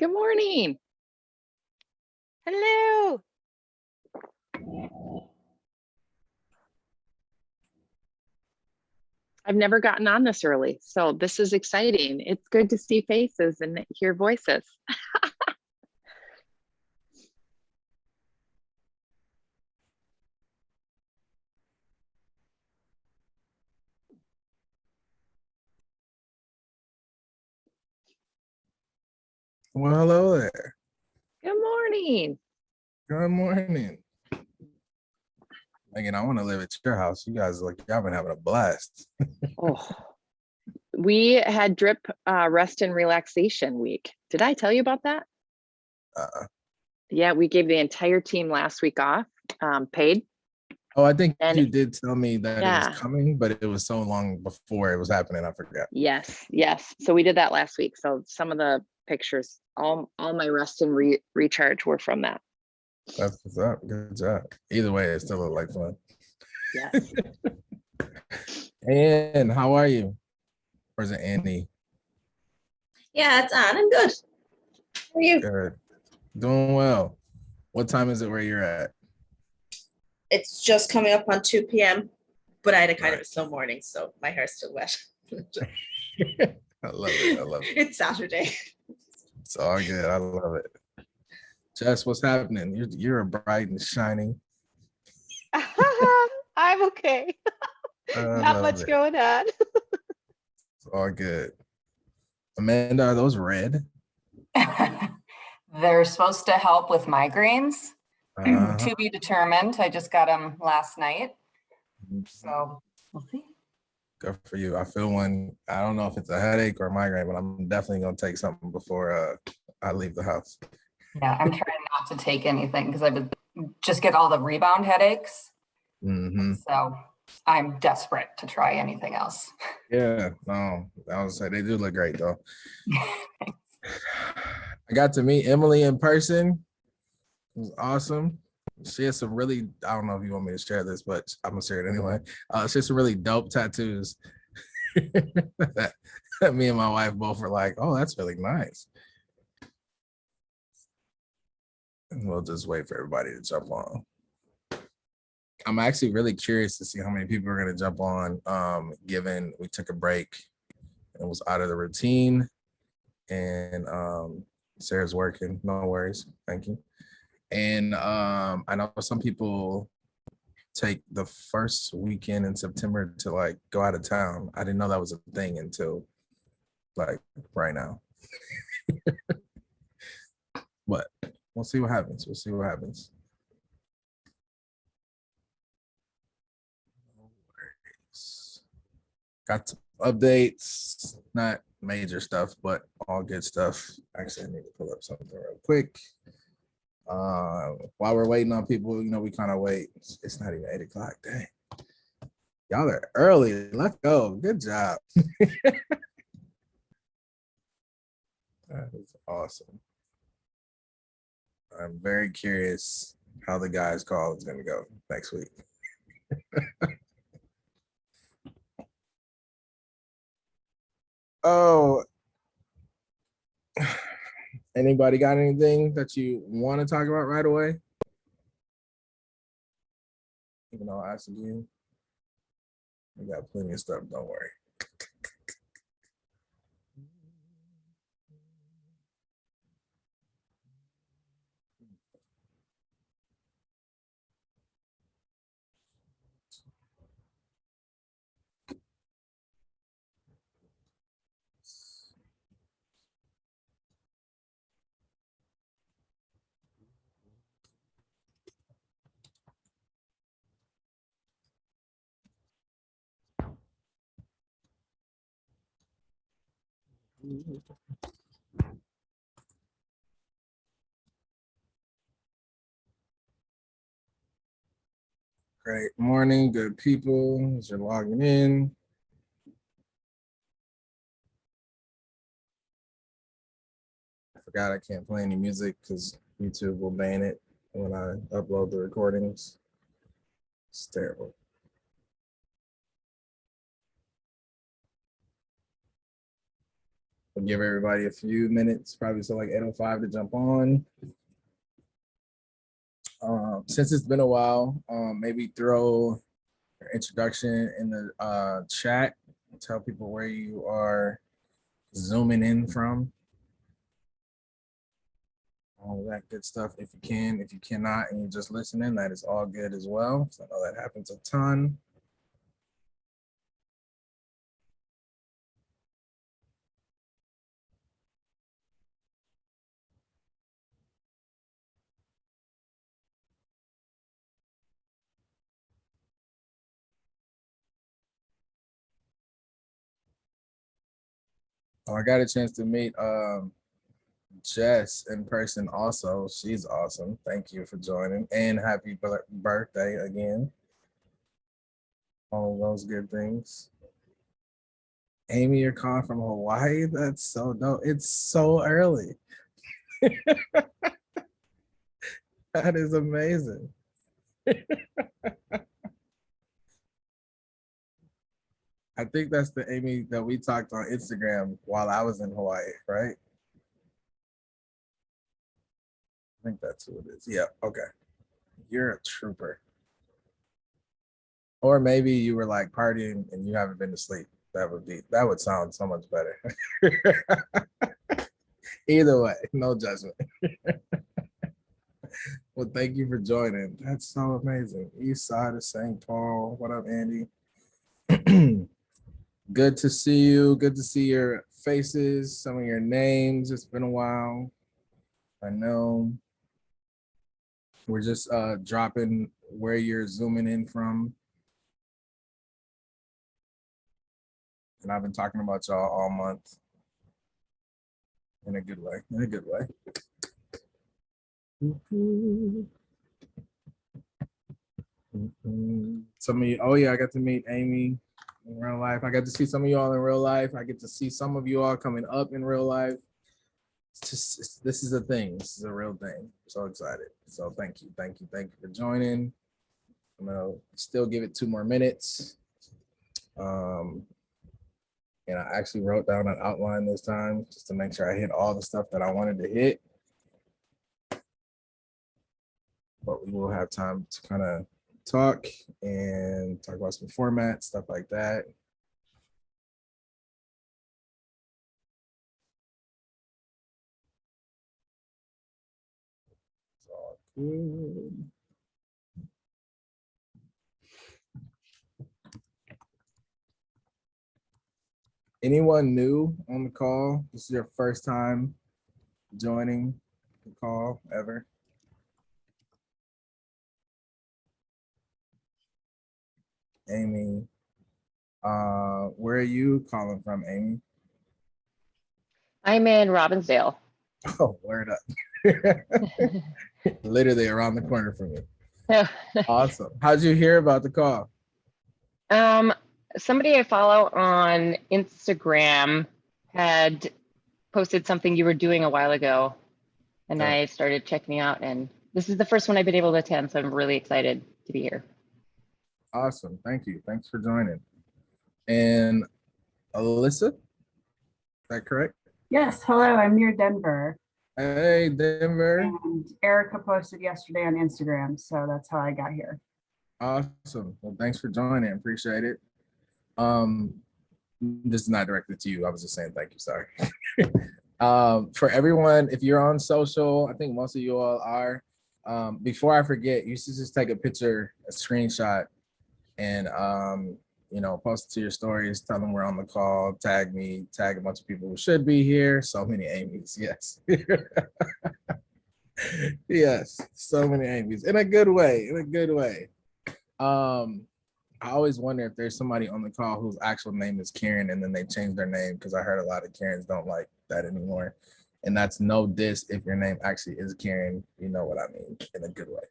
Good morning. Hello. I've never gotten on this early, so this is exciting. It's good to see faces and hear voices. Well, hello there. Good morning. Good morning. Megan, I want to live at your house. You guys y'all been having a blast. Oh, we had drip rest and relaxation week. Did I tell you about that? Yeah, we gave the entire team last week off, paid. Oh, I think And you did tell me that it yeah, was coming, but it was so long before it was happening. I forgot. yes. So we did that last week. So some of the pictures, all my rest and recharge were from that. That's what's up. Good job. Either way, it still looked like fun. Yes. And how are you? Or is it Annie? Yeah, it's on. I'm good. How are you? Good. Doing well. What time is it where you're at? It's just coming up on 2 p.m., but I had a kind of a slow morning, so my hair's still wet. I love it. I love it. It's Saturday. It's all good. I love it. Jess, what's happening? You're bright and shining. I'm okay. Not much going on. It's all good. Amanda, are those red? They're supposed to help with migraines. To be determined. I just got them last night. So we'll see. Good for you. I feel one. I don't know if it's a headache or a migraine, but I'm definitely going to take something before I leave the house. Yeah, I'm trying not to take anything because I would just get all the rebound headaches. So I'm desperate to try anything else. Yeah, no, I would say they do look great though. I got to meet Emily in person. It was awesome. She has some really, I don't know if you want me to share this, but I'm gonna share it anyway. She has some really dope tattoos that me and my wife both were like, oh, that's really nice. And we'll just wait for everybody to jump on. I'm actually really curious to see how many people are going to jump on, given we took a break. It was out of the routine, and Sarah's working. No worries. Thank you. And I know some people take the first weekend in September to like go out of town. I didn't know that was a thing until like right now. But we'll see what happens. We'll see what happens. Got some updates, not major stuff, but all good stuff. Actually, I need to pull up something real quick. While we're waiting on people, we kind of wait. It's not even 8 o'clock. Dang. Y'all are early. Let's go. Good job. That is awesome. I'm very curious how the guys' call is going to go next week. Oh, anybody got anything that you want to talk about right away? Even though I asked you, we got plenty of stuff. Don't worry. Great morning, good people. As you're logging in. I forgot I can't play any music because YouTube will ban it when I upload the recordings. It's terrible. We'll give everybody a few minutes, probably so like 8:05 to jump on. Since it's been a while, maybe throw your introduction in the chat. Tell people where you are zooming in from. All that good stuff if you can. If you cannot and you're just listening, that is all good as well. So I know that happens a ton. Oh, I got a chance to meet Jess in person also. She's awesome. Thank you for joining and happy birthday again. All those good things. Amy, you're calling from Hawaii? That's so dope. It's so early. That is amazing. I think that's the Amy that we talked on Instagram while I was in Hawaii, right? I think that's who it is. Yeah, okay. You're a trooper. Or maybe you were like partying and you haven't been to sleep. That would sound so much better. Either way, no judgment. Well, thank you for joining. That's so amazing. East side of St. Paul. What up, Andy? Good to see you. Good to see your faces, some of your names. It's been a while. I know. We're just dropping where you're zooming in from. And I've been talking about y'all all month. In a good way. In a good way. Some of you, oh yeah, I got to meet Amy in real life. I got to see some of you all in real life. I get to see some of you all coming up in real life. This is a thing. This is a real thing. I'm so excited. So thank you for joining. I'm gonna still give it 2 more minutes. And I actually wrote down an outline this time just to make sure I hit all the stuff that I wanted to hit. But we will have time to kind of talk about some formats, stuff like that. It's all good. Anyone new on the call? This is your first time joining the call ever? Amy, where are you calling from, Amy? I'm in Robbinsdale. Oh, word up. Literally around the corner from me. Awesome. How'd you hear about the call? Somebody I follow on Instagram had posted something you were doing a while ago, and I started checking out, and this is the first one I've been able to attend, so I'm really excited to be here. Awesome. Thank you. Thanks for joining. And Alyssa, is that correct? Yes, hello, I'm near Denver. Hey, Denver. And Erica posted yesterday on Instagram, so that's how I got here. Awesome. Well, thanks for joining. Appreciate it. This is not directed to you. I was just saying thank you. Sorry. For everyone, if you're on social, I think most of you all are. Before I forget, you should just take a picture, a screenshot, and post it to your stories. Tell them we're on the call. Tag me. Tag a bunch of people who should be here. So many Amy's. Yes. Yes. So many Amy's in a good way. In a good way. I always wonder if there's somebody on the call whose actual name is Karen and then they changed their name, because I heard a lot of Karens don't like that anymore. And that's no diss if your name actually is Karen. You know what I mean, in a good way.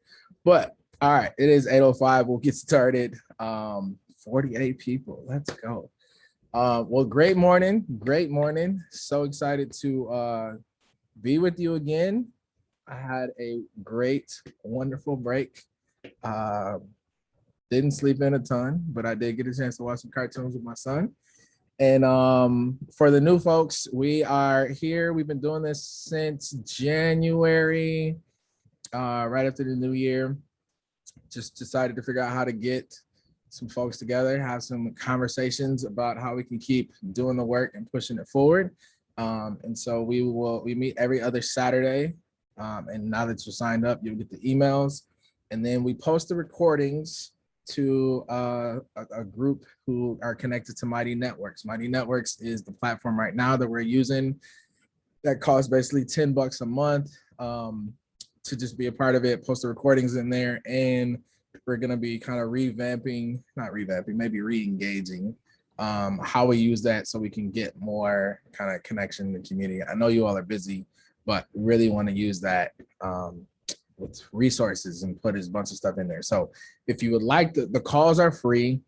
But all right, it is 8:05. We'll get started. 48 people. Let's go. Well, great morning. Great morning. So excited to be with you again. I had a great, wonderful break. Didn't sleep in a ton, but I did get a chance to watch some cartoons with my son. And for the new folks, we are here. We've been doing this since January, right after the new year. Just decided to figure out how to get some folks together, have some conversations about how we can keep doing the work and pushing it forward. And so we meet every other Saturday. And now that you're signed up, you'll get the emails. And then we post the recordings to a group who are connected to Mighty Networks. Mighty Networks is the platform right now that we're using that costs basically $10 a month to just be a part of it, post the recordings in there. And we're going to be kind of maybe re-engaging how we use that so we can get more kind of connection in the community. I know you all are busy, but really want to use that with resources and put a bunch of stuff in there. So if you would like, the calls are free.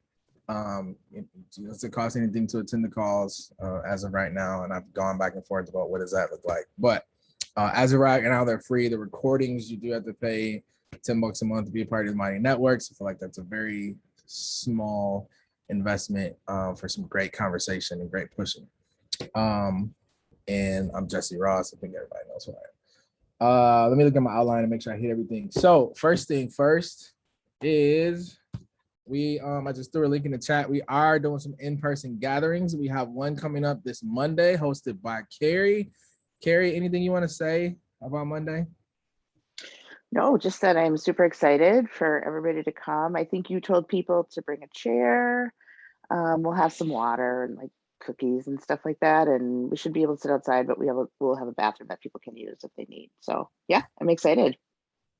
It doesn't cost anything to attend the calls as of right now. And I've gone back and forth about what does that look like. But as of right now, they're free. The recordings, you do have to pay $10 a month to be a part of the Mighty Networks. I feel like that's a very small investment for some great conversation and great pushing. And I'm Jesse Ross. I think everybody knows who I am. Let me look at my outline and make sure I hit everything. So first thing first is I just threw a link in the chat. We are doing some in-person gatherings. We have one coming up this Monday hosted by Carrie. Carrie, anything you want to say about Monday? No, just that I'm super excited for everybody to come. I think you told people to bring a chair. We'll have some water and like cookies and stuff like that, and we should be able to sit outside, but we'll have a bathroom that people can use if they need. So yeah, I'm excited.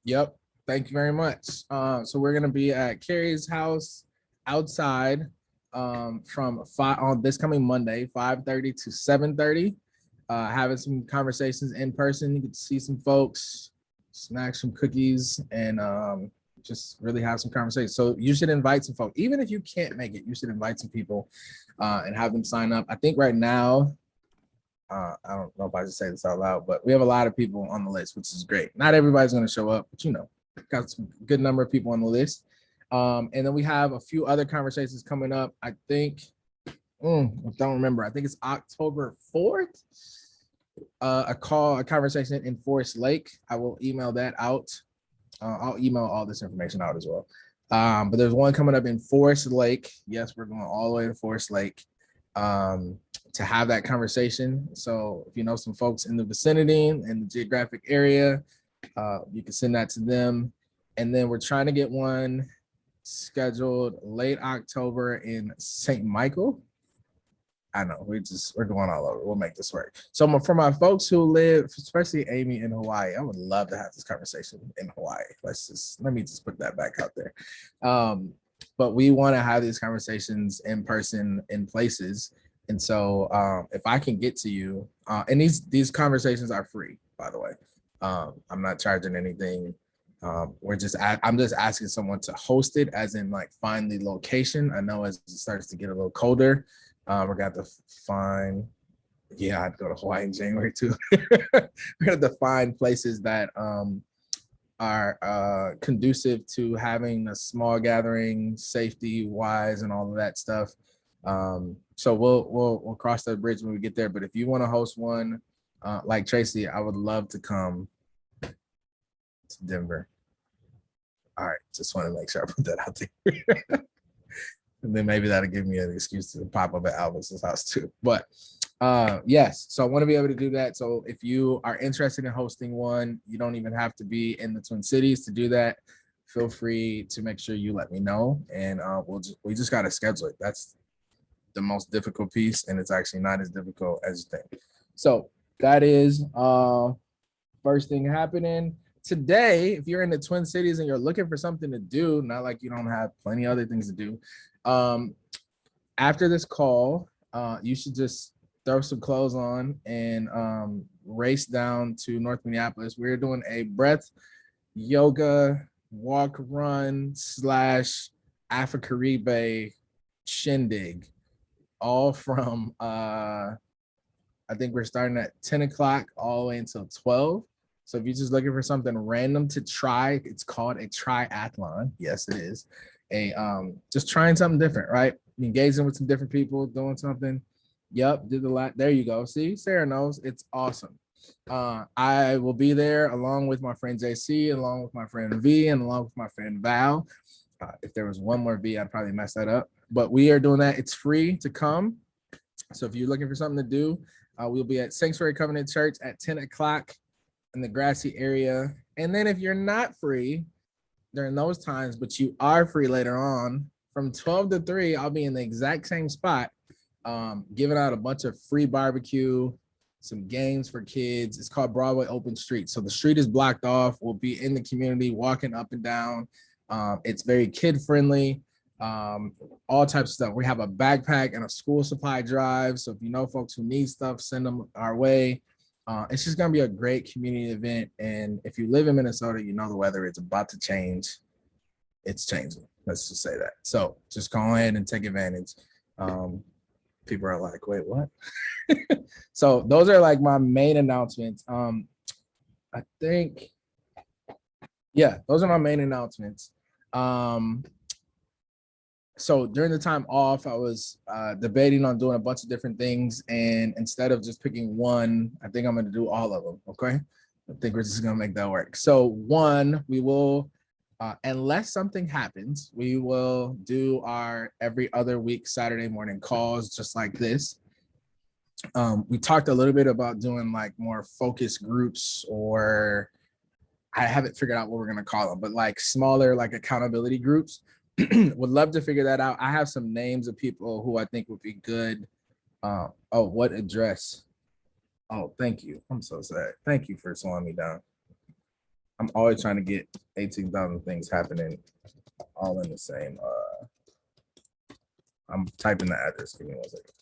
Yep, thank you very much. So we're gonna be at Carrie's house outside from 5 on this coming Monday, 5:30 to 7:30, having some conversations in person. You get to see some folks, snack some cookies, and just really have some conversations. So you should invite some folks. Even if you can't make it, you should invite some people and have them sign up. I think right now, I don't know if I should say this out loud, but we have a lot of people on the list, which is great. Not everybody's going to show up, but got some good number of people on the list. And then we have a few other conversations coming up. I think, I don't remember. I think it's October 4th. A conversation in Forest Lake. I will email that out. I'll email all this information out as well. But there's one coming up in Forest Lake. Yes, we're going all the way to Forest Lake to have that conversation. So if you know some folks in the vicinity and the geographic area, you can send that to them. And then we're trying to get one scheduled late October in St. Michael. I know we're going all over. We'll make this work. So for my folks who live, especially Amy in Hawaii, I would love to have this conversation in Hawaii. Let me just put that back out there. But we want to have these conversations in person in places. And so if I can get to you, and these conversations are free, by the way. I'm not charging anything. I'm just asking someone to host it, as in like find the location. I know as it starts to get a little colder, we're gonna have to find, I'd go to Hawaii in January too. We're gonna have to find places that are conducive to having a small gathering, safety wise, and all of that stuff. So we'll cross that bridge when we get there. But if you want to host one, like Tracy, I would love to come to Denver. All right, just want to make sure I put that out there. And then maybe that'll give me an excuse to pop up at Alvis's house too. But yes, so I want to be able to do that. So if you are interested in hosting one, you don't even have to be in the Twin Cities to do that. Feel free to make sure you let me know, and we just got to schedule it. That's the most difficult piece, and it's actually not as difficult as you think. So that is first thing happening today. If you're in the Twin Cities and you're looking for something to do, not like you don't have plenty of other things to do, after this call, you should just throw some clothes on and race down to North Minneapolis. We're doing a breath yoga walk run / Afro-Caribe shindig, all from I think we're starting at 10 o'clock all the way until 12. So if you're just looking for something random to try, it's called a triathlon. Yes, it is. Just trying something different, right? Engaging with some different people, doing something. Yep, did the lot. There you go. See, Sarah knows. It's awesome. I will be there along with my friend JC, along with my friend V, and along with my friend Val. If there was one more V, I'd probably mess that up. But we are doing that. It's free to come. So if you're looking for something to do, we'll be at Sanctuary Covenant Church at 10 o'clock in the Grassy area. And then if you're not free during those times, but you are free later on, from 12 to 3, I'll be in the exact same spot, giving out a bunch of free barbecue, some games for kids. It's called Broadway Open Street. So the street is blocked off. We'll be in the community, walking up and down. It's very kid friendly, all types of stuff. We have a backpack and a school supply drive. So if you know folks who need stuff, send them our way. It's just going to be a great community event. And if you live in Minnesota, you know the weather is about to change. It's changing. Let's just say that. So just go ahead and take advantage. People are like, wait, what? So those are like my main announcements. I think, yeah, those are my main announcements. So during the time off, I was debating on doing a bunch of different things. And instead of just picking one, I think I'm going to do all of them. Okay. I think we're just going to make that work. So one, we will, unless something happens, we will do our every other week Saturday morning calls just like this. We talked a little bit about doing like more focus groups, or I haven't figured out what we're going to call them, but like smaller, like accountability groups. Would love to figure that out. I have some names of people who I think would be good. Oh, what address? Oh, thank you. I'm so sad. Thank you for slowing me down. I'm always trying to get 18,000 things happening all in the same. I'm typing the address. Give me 1 second.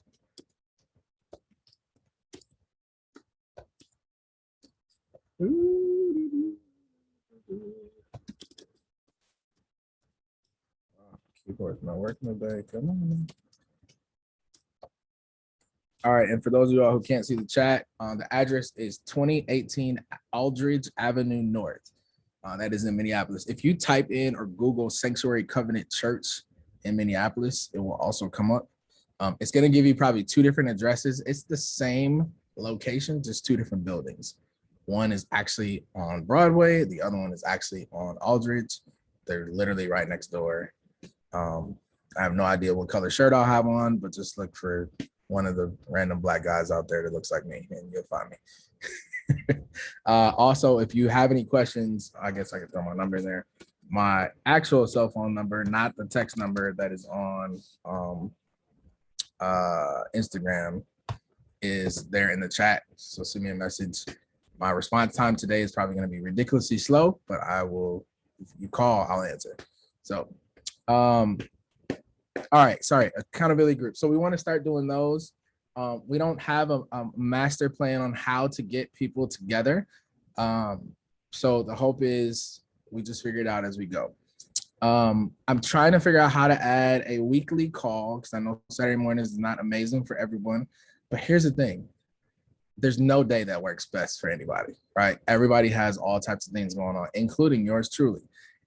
Keyboard's not working today. Come on. All right, and for those of you all who can't see the chat, the address is 2018 Aldridge Avenue North. That is in Minneapolis. If you type in or Google Sanctuary Covenant Church in Minneapolis, it will also come up. It's going to give you probably 2 different addresses. It's the same location, just 2 different buildings. One is actually on Broadway. The other one is actually on Aldridge. They're literally right next door. I have no idea what color shirt I'll have on, but just look for one of the random black guys out there that looks like me and you'll find me. Also, if you have any questions, I guess I can throw my number in there. My actual cell phone number, not the text number that is on Instagram, is there in the chat. So send me a message. My response time today is probably going to be ridiculously slow, but I will, if you call, I'll answer. So, all right, sorry, accountability group. So we want to start doing those. We don't have a master plan on how to get people together. So the hope is we just figure it out as we go. I'm trying to figure out how to add a weekly call because I know Saturday mornings is not amazing for everyone. But here's the thing. There's no day that works best for anybody, right? Everybody has all types of things going on, including yours truly.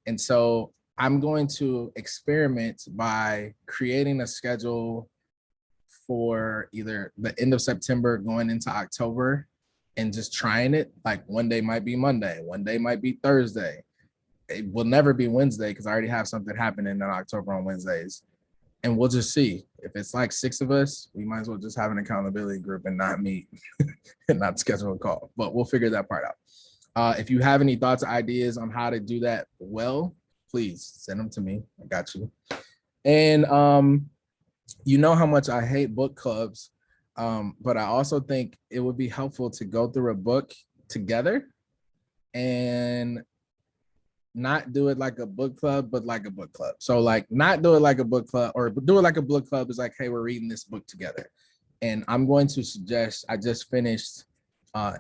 And so I'm going to experiment by creating a schedule for either the end of September going into October and just trying it. Like one day might be Monday, one day might be Thursday. It will never be Wednesday because I already have something happening in October on Wednesdays. And we'll just see. If it's like 6 of us, we might as well just have an accountability group and not meet and not schedule a call. But we'll figure that part out. If you have any thoughts or ideas on how to do that well, please send them to me. I got you. And you know how much I hate book clubs, but I also think it would be helpful to go through a book together and not do it like a book club, but like a book club. So like not do it like a book club, or do it like a book club is like, hey, we're reading this book together. And I'm going to suggest, I just finished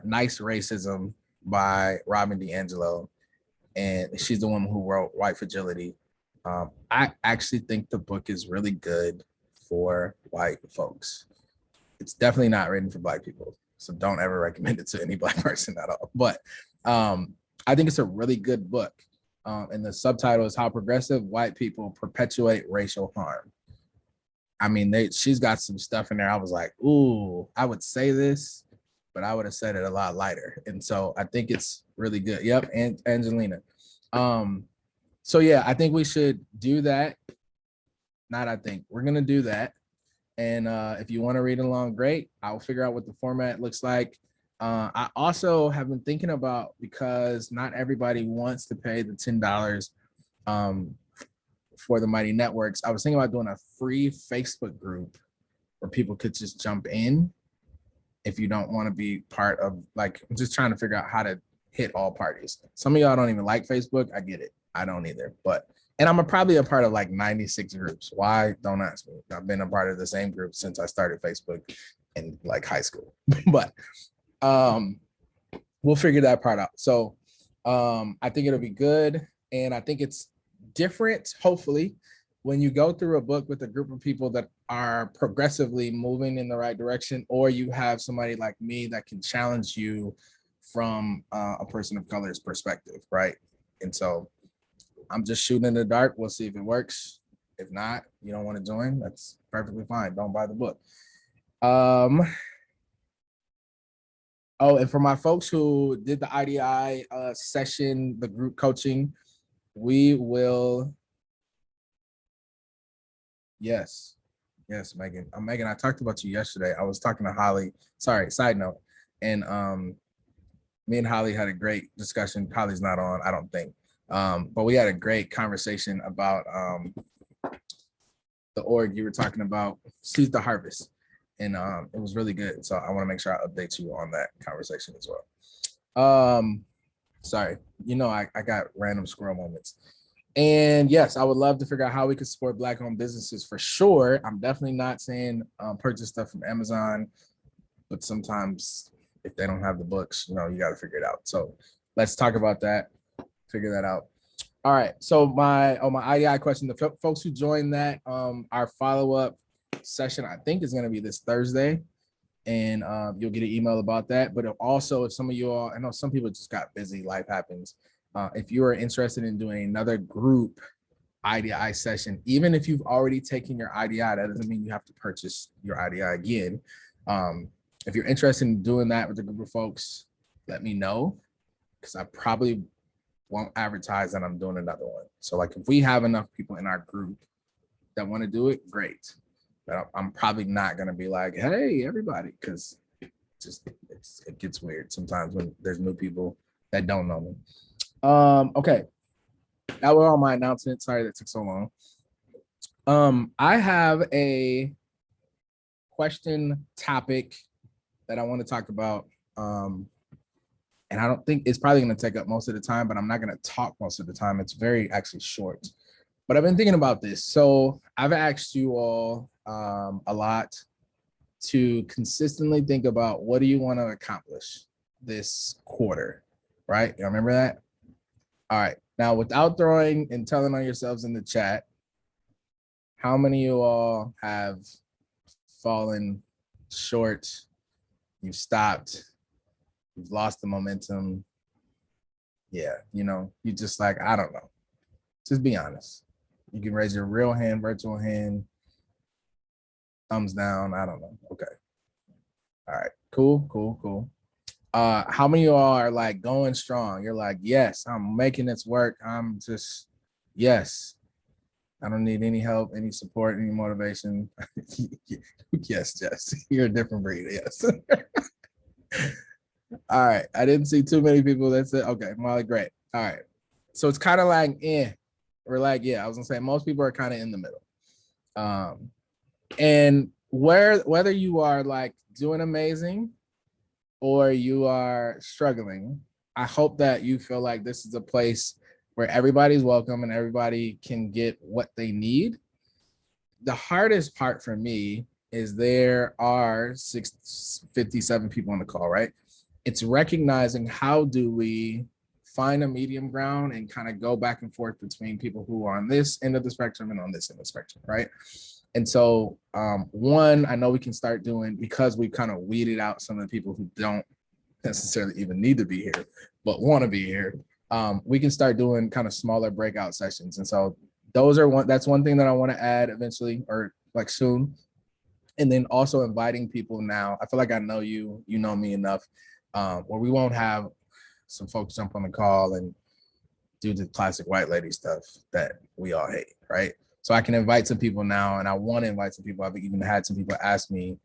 Nice Racism by Robin DiAngelo. And she's the one who wrote White Fragility. I actually think the book is really good for white folks. It's definitely not written for Black people. So don't ever recommend it to any Black person at all. But I think it's a really good book. And the subtitle is How Progressive White People Perpetuate Racial Harm. I mean, she's got some stuff in there. I was like, ooh, I would say this, but I would have said it a lot lighter. And so I think it's really good. Yep, and Angelina. So yeah, I think we should do that. Not I think, we're gonna do that. And if you want to read along, great. I'll figure out what the format looks like. I also have been thinking about, because not everybody wants to pay the $10 for the Mighty Networks. I was thinking about doing a free Facebook group where people could just jump in if you don't want to be part of, like, I'm just trying to figure out how to hit all parties. Some of y'all don't even like Facebook. I get it. I don't either. But, and I'm probably a part of like 96 groups. Why? Don't ask me. I've been a part of the same group since I started Facebook in like high school. But we'll figure that part out. So I think it'll be good. And I think it's different, hopefully, when you go through a book with a group of people that are progressively moving in the right direction, or you have somebody like me that can challenge you from a person of color's perspective, right? And so I'm just shooting in the dark. We'll see if it works. If not, you don't want to join, that's perfectly fine. Don't buy the book. Oh, and for my folks who did the IDI session, the group coaching, we will. Yes, Megan. Megan, I talked about you yesterday. I was talking to Holly. Sorry, side note. And me and Holly had a great discussion. Holly's not on, I don't think. But we had a great conversation about the org you were talking about, Seize the Harvest. And it was really good. So I want to make sure I update you on that conversation as well. Sorry, I got random squirrel moments. And yes, I would love to figure out how we could support Black-owned businesses for sure. I'm definitely not saying purchase stuff from Amazon, but sometimes if they don't have the books, you got to figure it out. So let's talk about that, figure that out. All right. So my IDI question, the folks who joined that, our follow-up session, I think, is going to be this Thursday. And you'll get an email about that. But also, if some of you all, I know some people just got busy, life happens. If you are interested in doing another group IDI session, even if you've already taken your IDI, that doesn't mean you have to purchase your IDI again. If you're interested in doing that with a group of folks, let me know, because I probably won't advertise that I'm doing another one. So like, if we have enough people in our group that want to do it, great. But I'm probably not going to be like, hey, everybody, because it gets weird sometimes when there's new people that don't know me. Okay, that were all my announcements. Sorry that took so long. I have a question topic that I want to talk about. And I don't think it's probably going to take up most of the time, but I'm not going to talk most of the time. It's very actually short. But I've been thinking about this. So I've asked you all a lot to consistently think about, what do you want to accomplish this quarter, right? You remember that? All right. Now, without throwing and telling on yourselves in the chat, how many of you all have fallen short? You've stopped. You've lost the momentum. Yeah, you just like, I don't know. Just be honest. You can raise your real hand, virtual hand, thumbs down. I don't know. Okay. All right. Cool. How many of you all are like going strong? You're like, yes, I'm making this work. I'm just, yes. I don't need any help, any support, any motivation. Yes, Jess, you're a different breed. Yes. All right. I didn't see too many people that said, okay, Molly, great. All right. So it's kind of like, or like, yeah, I was gonna say most people are kind of in the middle. And whether you are like doing amazing or you are struggling, I hope that you feel like this is a place where everybody's welcome and everybody can get what they need. The hardest part for me is there are 57 people on the call, right? It's recognizing, how do we find a medium ground and kind of go back and forth between people who are on this end of the spectrum and on this end of the spectrum, right? And so one, I know we can start doing, because we've kind of weeded out some of the people who don't necessarily even need to be here, but want to be here. We can start doing kind of smaller breakout sessions. And so that's one thing that I want to add eventually, or like soon. And then also inviting people now. I feel like I know you, you know me enough, where we won't have some folks jump on the call and do the classic white lady stuff that we all hate, right? So I can invite some people now, and I want to invite some people. I've even had some people ask me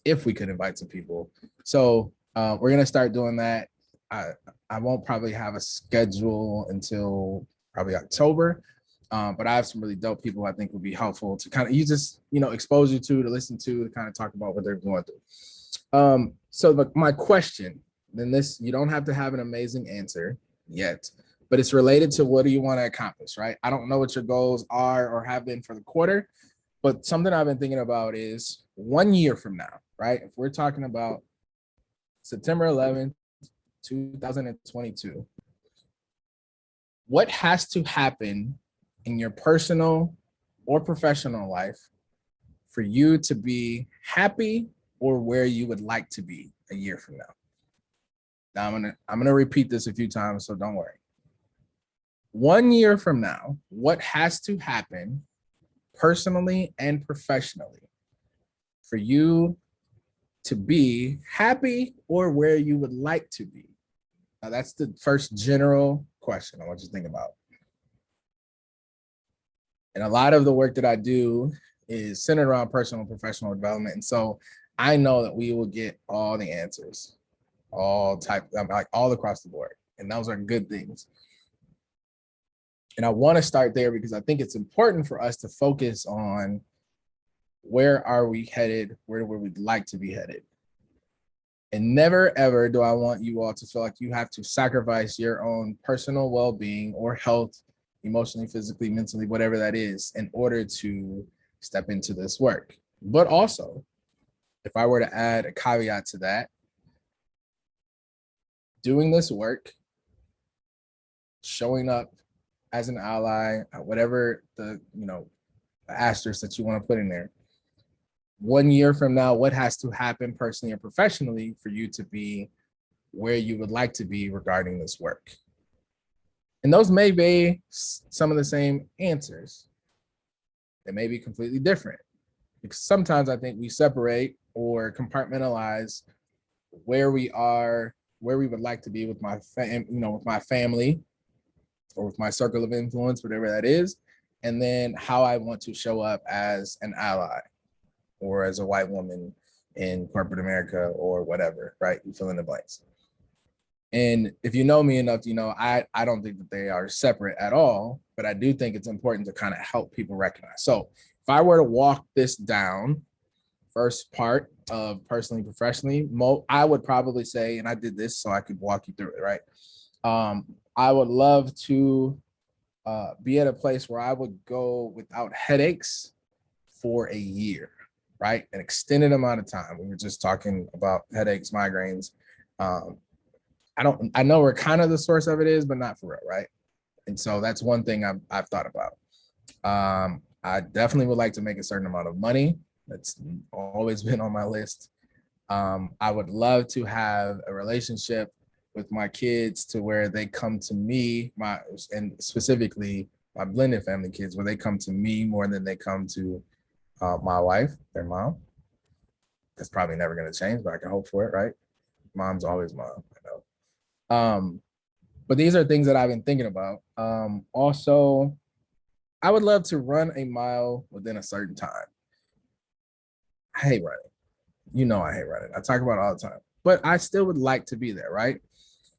if we could invite some people. So we're gonna start doing that. I won't probably have a schedule until probably October, but I have some really dope people I think would be helpful to kind of expose you to listen to kind of talk about what they're going through. So my question, then this, you don't have to have an amazing answer yet, but it's related to what do you want to accomplish, right? I don't know what your goals are or have been for the quarter, but something I've been thinking about is 1 year from now, right? If we're talking about September 11th, 2022, what has to happen in your personal or professional life for you to be happy or where you would like to be a year from now? Now I'm gonna repeat this a few times, so don't worry. 1 year from now, what has to happen personally and professionally for you to be happy or where you would like to be? Now, that's the first general question I want you to think about. And a lot of the work that I do is centered around personal and professional development. And so I know that we will get all the answers, like all across the board. And those are good things. And I want to start there because I think it's important for us to focus on where are we headed, where we'd like to be headed. And never, ever do I want you all to feel like you have to sacrifice your own personal well-being or health, emotionally, physically, mentally, whatever that is, in order to step into this work. But also, if I were to add a caveat to that, doing this work, showing up as an ally, whatever the asterisk that you want to put in there. 1 year from now, what has to happen personally and professionally for you to be where you would like to be regarding this work? And those may be some of the same answers. They may be completely different, because sometimes I think we separate or compartmentalize where we are, where we would like to be with my family or with my circle of influence, whatever that is, and then how I want to show up as an ally or as a white woman in corporate America or whatever, right? You fill in the blanks. And if you know me enough, I don't think that they are separate at all, but I do think it's important to kind of help people recognize. So if I were to walk this down, first part of personally, professionally, I would probably say, and I did this so I could walk you through it, right? I would love to be at a place where I would go without headaches for a year, right? An extended amount of time. We were just talking about headaches, migraines. I know where kind of the source of it is, but not for real, right? And so that's one thing I've thought about. I definitely would like to make a certain amount of money. That's always been on my list. I would love to have a relationship with my kids to where they come to me, and specifically my blended family kids, where they come to me more than they come to my wife, their mom. That's probably never going to change, but I can hope for it, right? Mom's always mom, I know. But these are things that I've been thinking about. Also, I would love to run a mile within a certain time. I hate running. I hate running. I talk about it all the time, but I still would like to be there, right?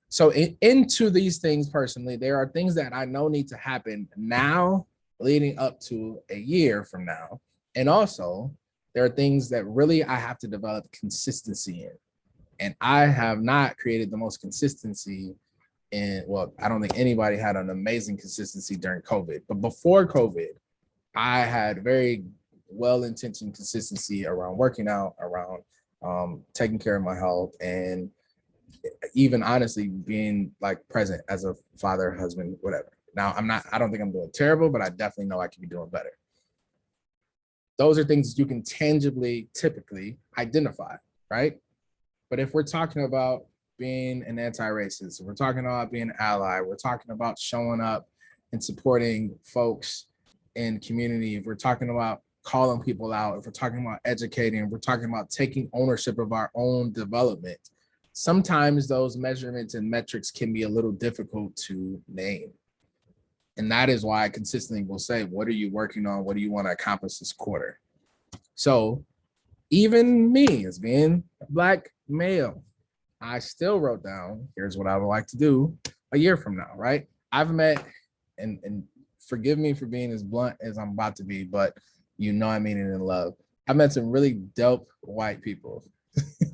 So into these things personally, there are things that I know need to happen now leading up to a year from now. And also, there are things that really I have to develop consistency in. And I have not created the most consistency I don't think anybody had an amazing consistency during COVID. But before COVID, I had very well-intentioned consistency around working out, around taking care of my health, and even honestly being like present as a father, husband, whatever. Now I don't think I'm doing terrible, but I definitely know I can be doing better. Those are things that you can tangibly, typically identify, right? But if we're talking about being an anti-racist, we're talking about being an ally, we're talking about showing up and supporting folks in community, if we're talking about calling people out, if we're talking about educating, if we're talking about taking ownership of our own development, sometimes those measurements and metrics can be a little difficult to name. And that is why I consistently will say, what are you working on? What do you want to accomplish this quarter? So even me as being a Black male, I still wrote down, here's what I would like to do a year from now, right? I've met, and forgive me for being as blunt as I'm about to be, but you know I mean it in love. I've met some really dope white people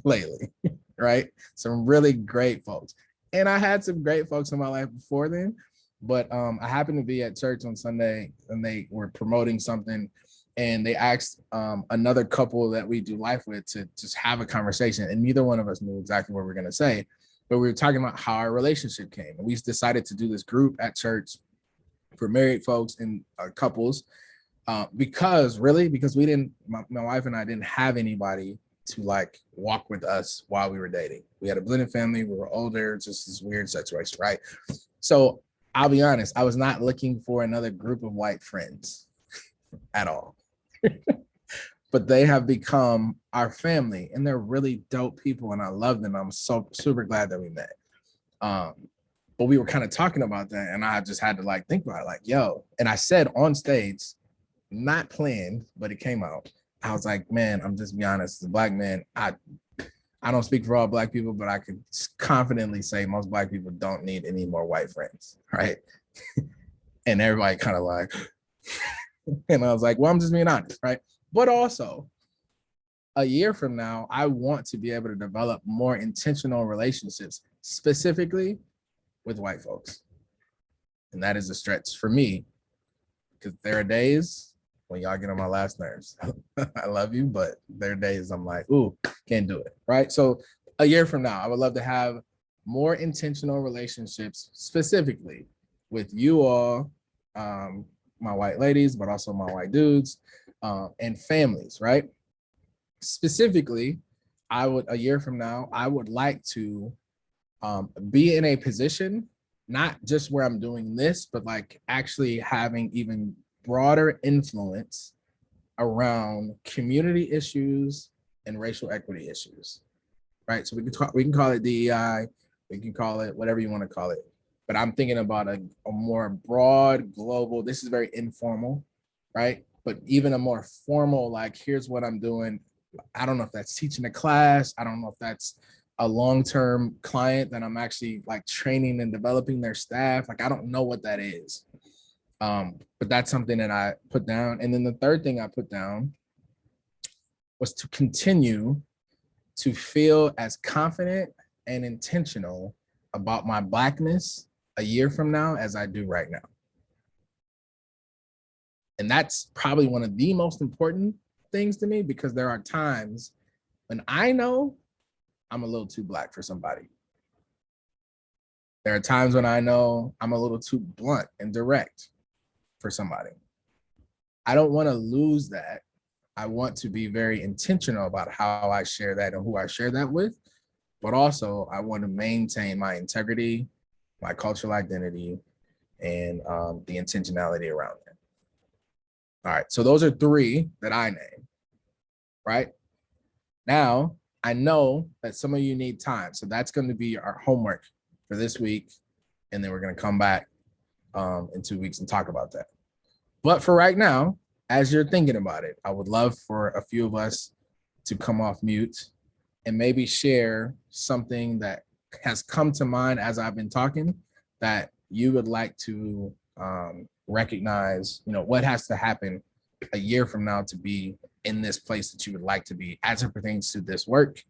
lately, right? Some really great folks. And I had some great folks in my life before then, but I happened to be at church on Sunday and they were promoting something, and they asked another couple that we do life with to just have a conversation, and neither one of us knew exactly what we were going to say, but we were talking about how our relationship came. And we decided to do this group at church for married folks and couples because we didn't, my wife and I didn't have anybody to like walk with us while we were dating. We had a blended family, we were older, just this weird situation, right? So I'll be honest, I was not looking for another group of white friends at all. But they have become our family, and they're really dope people, and I love them. I'm so super glad that we met. But we were kind of talking about that, and I just had to like think about it, like, yo. And I said on stage, not planned, but it came out. I was like, man, I'm just be honest, as a Black man, I don't speak for all Black people, but I could confidently say most Black people don't need any more white friends, right? And everybody kind of like, and I was like, well, I'm just being honest, right? But also, a year from now, I want to be able to develop more intentional relationships, specifically with white folks. And that is a stretch for me, because there are days when y'all get on my last nerves. I love you, but there are days I'm like, ooh, can't do it, right? So a year from now, I would love to have more intentional relationships, specifically with you all, my white ladies, but also my white dudes, and families, right? Specifically, a year from now, I would like to be in a position, not just where I'm doing this, but like actually having even broader influence around community issues and racial equity issues, right? So we can call it DEI, we can call it whatever you want to call it, but I'm thinking about a more broad, global, this is very informal, right? But even a more formal, like, here's what I'm doing. I don't know if that's teaching a class. I don't know if that's a long-term client that I'm actually like training and developing their staff. Like, I don't know what that is. But that's something that I put down. And then the third thing I put down was to continue to feel as confident and intentional about my Blackness a year from now as I do right now. And that's probably one of the most important things to me, because there are times when I know I'm a little too Black for somebody. There are times when I know I'm a little too blunt and direct for somebody. I don't want to lose that. I want to be very intentional about how I share that and who I share that with, but also I want to maintain my integrity, my cultural identity, and the intentionality around it. All right, so those are three that I named, right? Now, I know that some of you need time, so that's going to be our homework for this week, and then we're going to come back in 2 weeks and talk about that. But for right now, as you're thinking about it, I would love for a few of us to come off mute and maybe share something that has come to mind as I've been talking that you would like to recognize, what has to happen a year from now to be in this place that you would like to be as it pertains to this work.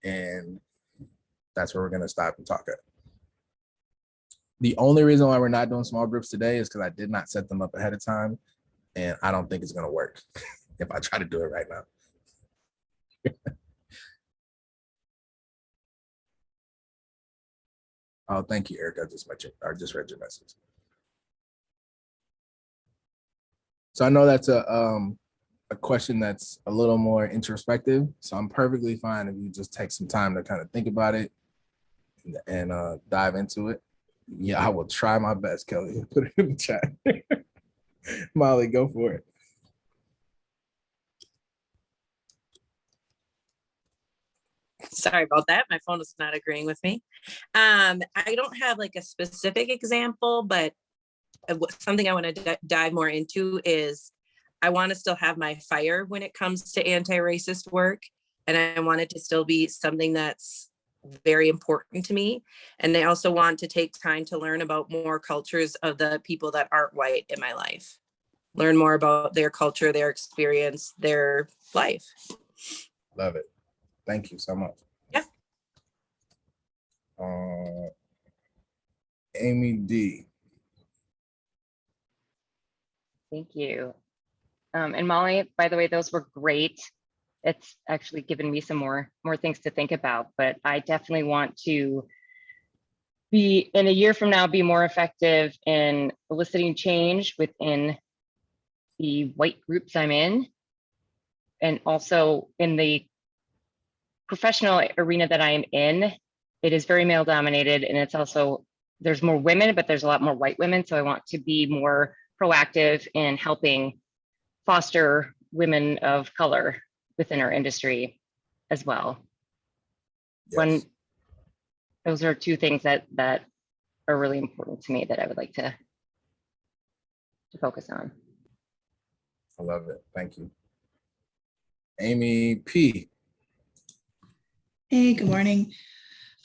And that's where we're going to stop and talk at. The only reason why we're not doing small groups today is because I did not set them up ahead of time, and I don't think it's going to work if I try to do it right now. Oh, thank you, Eric. I just read your message. So I know that's a question that's a little more introspective. So I'm perfectly fine if you just take some time to kind of think about it and dive into it. Yeah, I will try my best, Kelly. Put it in the chat. Molly, go for it. Sorry about that. My phone is not agreeing with me. I don't have like a specific example, but something I want to dive more into is I want to still have my fire when it comes to anti-racist work. And I want it to still be something that's very important to me. And I also want to take time to learn about more cultures of the people that aren't white in my life. Learn more about their culture, their experience, their life. Love it. Thank you so much. Yeah. Amy D. Thank you. And Molly, by the way, those were great. It's actually given me some more things to think about, but I definitely want to be, in a year from now, be more effective in eliciting change within the white groups I'm in, and also in the professional arena that I'm in. It is very male dominated, and it's also, there's more women, but there's a lot more white women. So I want to be more proactive in helping foster women of color within our industry as well. Yes. Those are two things that are really important to me that I would like to focus on. I love it. Thank you. Amy P. Hey, good morning.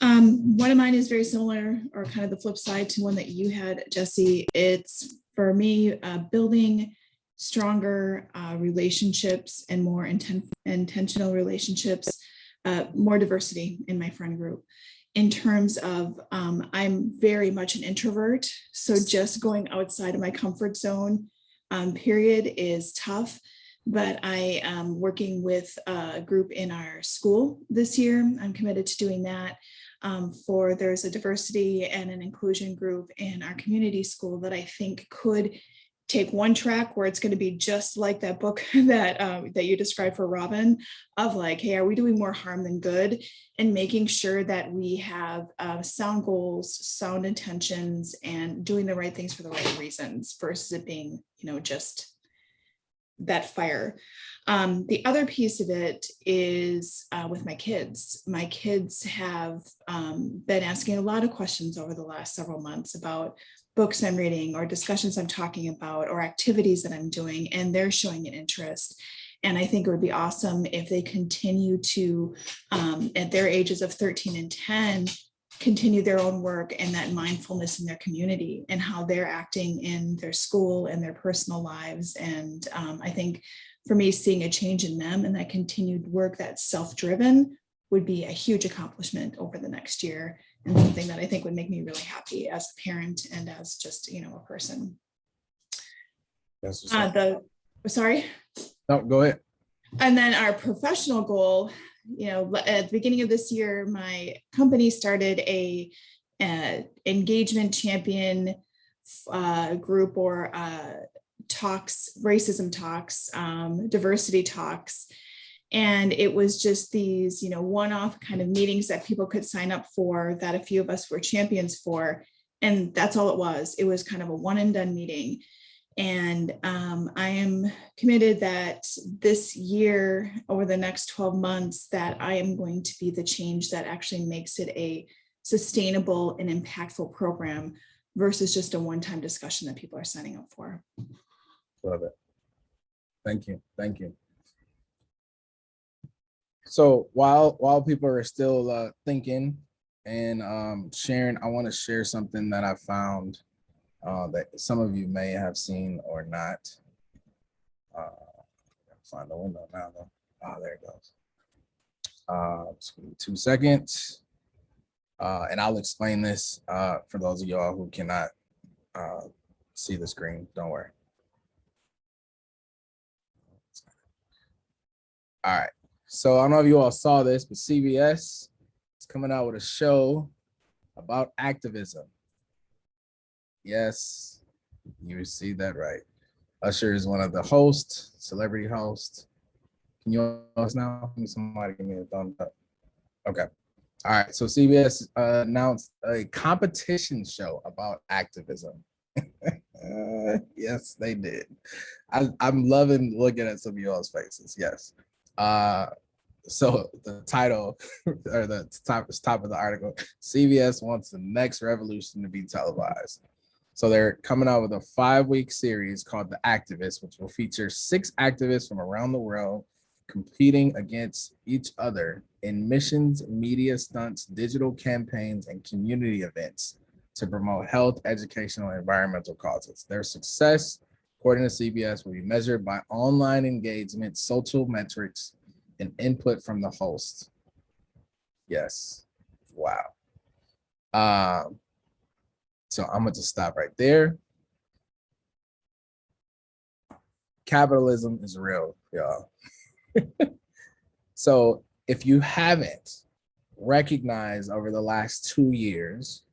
One of mine is very similar, or kind of the flip side to one that you had, Jesse. It's for me, building stronger relationships and more intentional relationships, more diversity in my friend group. In terms of, I'm very much an introvert, so just going outside of my comfort zone, period, is tough. But I am working with a group in our school this year. I'm committed to doing that. There's a diversity and an inclusion group in our community school that I think could take one track where it's going to be just like that book that you described for Robin, of like, hey, are we doing more harm than good? And making sure that we have sound goals, sound intentions, and doing the right things for the right reasons versus it being, just that fire. The other piece of it is with my kids. My kids have been asking a lot of questions over the last several months about books I'm reading or discussions I'm talking about or activities that I'm doing, and they're showing an interest. And I think it would be awesome if they continue to, at their ages of 13 and 10, continue their own work and that mindfulness in their community and how they're acting in their school and their personal lives. And I think for me, seeing a change in them and that continued work that's self-driven would be a huge accomplishment over the next year, and something that I think would make me really happy as a parent and as just, a person. Sorry. No, go ahead. And then our professional goal, at the beginning of this year, my company started a engagement champion group, or talks, racism talks, diversity talks. And it was just these, one-off kind of meetings that people could sign up for, that a few of us were champions for. And that's all it was. It was kind of a one and done meeting. And I am committed that this year, over the next 12 months, that I am going to be the change that actually makes it a sustainable and impactful program versus just a one-time discussion that people are signing up for. Love it. Thank you. Thank you. So while people are still thinking and sharing, I want to share something that I found that some of you may have seen or not. Find the window now though. Oh, there it goes. Just give me 2 seconds. And I'll explain this for those of y'all who cannot see the screen. Don't worry. All right. So I don't know if you all saw this, but CBS is coming out with a show about activism. Yes, you see that right. Usher is one of the hosts, celebrity hosts. Can you all now? Somebody give me a thumbs up. Okay. All right. So CBS announced a competition show about activism. Yes, they did. I'm loving looking at some of y'all's faces. Yes. So the title or the top of the article, CVS wants the next revolution to be televised. So they're coming out with a 5-week series called The Activist, which will feature 6 activists from around the world competing against each other in missions, media stunts, digital campaigns, and community events to promote health, educational, and environmental causes. Their success, according to CBS, will be measured by online engagement, social metrics, and input from the host. Yes. Wow. So I'm gonna just stop right there. Capitalism is real, y'all. So if you haven't recognized over the last 2 years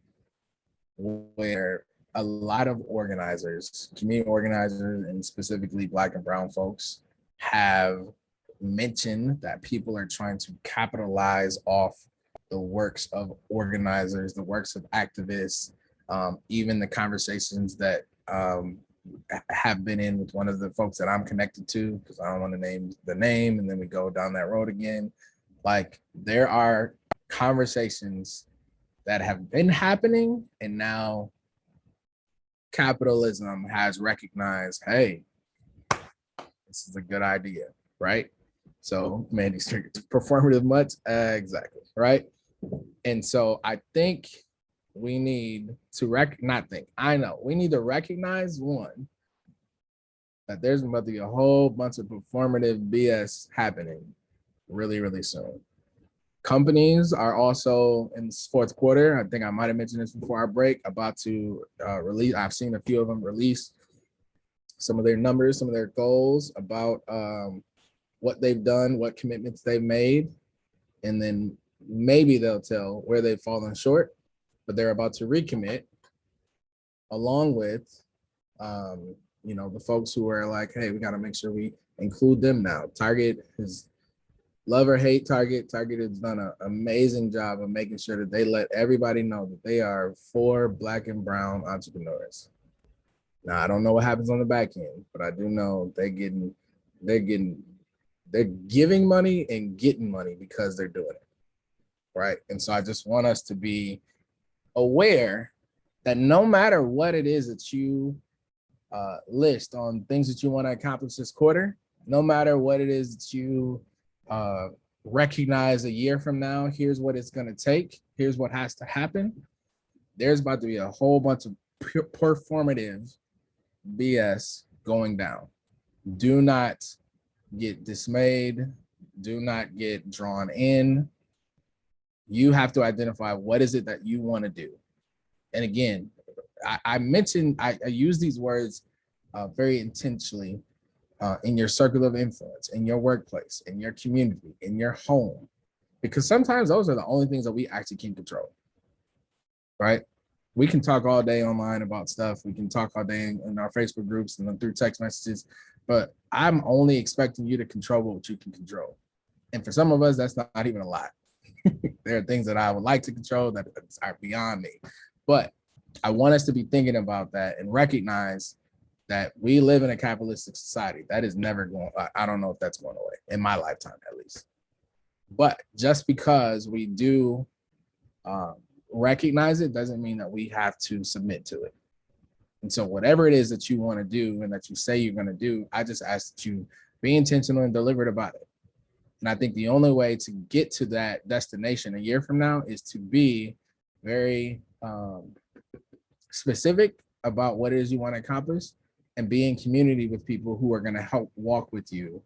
where a lot of organizers, community organizers, and specifically Black and brown folks have mentioned that people are trying to capitalize off the works of organizers, the works of activists, even the conversations that have been in with one of the folks that I'm connected to, because I don't want to name the name and then we go down that road again. Like, there are conversations that have been happening, and now capitalism has recognized, hey, this is a good idea, right? So, man, these performative much, exactly, right? And so I think we need to we need to recognize, one, that there's about to be a whole bunch of performative BS happening really, really soon. Companies are also in this fourth quarter, I think I might have mentioned this before our break, about to release, I've seen a few of them release some of their numbers, some of their goals about what they've done, what commitments they've made, and then maybe they'll tell where they've fallen short, but they're about to recommit along with, the folks who are like, hey, we got to make sure we include them now. Target is love or hate Target. Target has done an amazing job of making sure that they let everybody know that they are for Black and brown entrepreneurs. Now, I don't know what happens on the back end, but I do know they're giving money and getting money because they're doing it, right? And so I just want us to be aware that no matter what it is that you list on things that you want to accomplish this quarter, no matter what it is that you recognize a year from now, here's what it's going to take, here's what has to happen, there's about to be a whole bunch of performative BS going down. Do not get dismayed. Do not get drawn in. You have to identify what is it that you want to do. And again, I mentioned, I use these words very intentionally in your circle of influence, in your workplace, in your community, in your home, because sometimes those are the only things that we actually can control, right? We can talk all day online about stuff. We can talk all day in our Facebook groups and then through text messages, but I'm only expecting you to control what you can control. And for some of us, that's not even a lot. There are things that I would like to control that are beyond me. But I want us to be thinking about that and recognize that we live in a capitalistic society. That is never going, I don't know if that's going away in my lifetime, at least. But just because we do recognize it doesn't mean that we have to submit to it. And so whatever it is that you want to do and that you say you're going to do, I just ask that you be intentional and deliberate about it. And I think the only way to get to that destination a year from now is to be very specific about what it is you want to accomplish and be in community with people who are going to help walk with you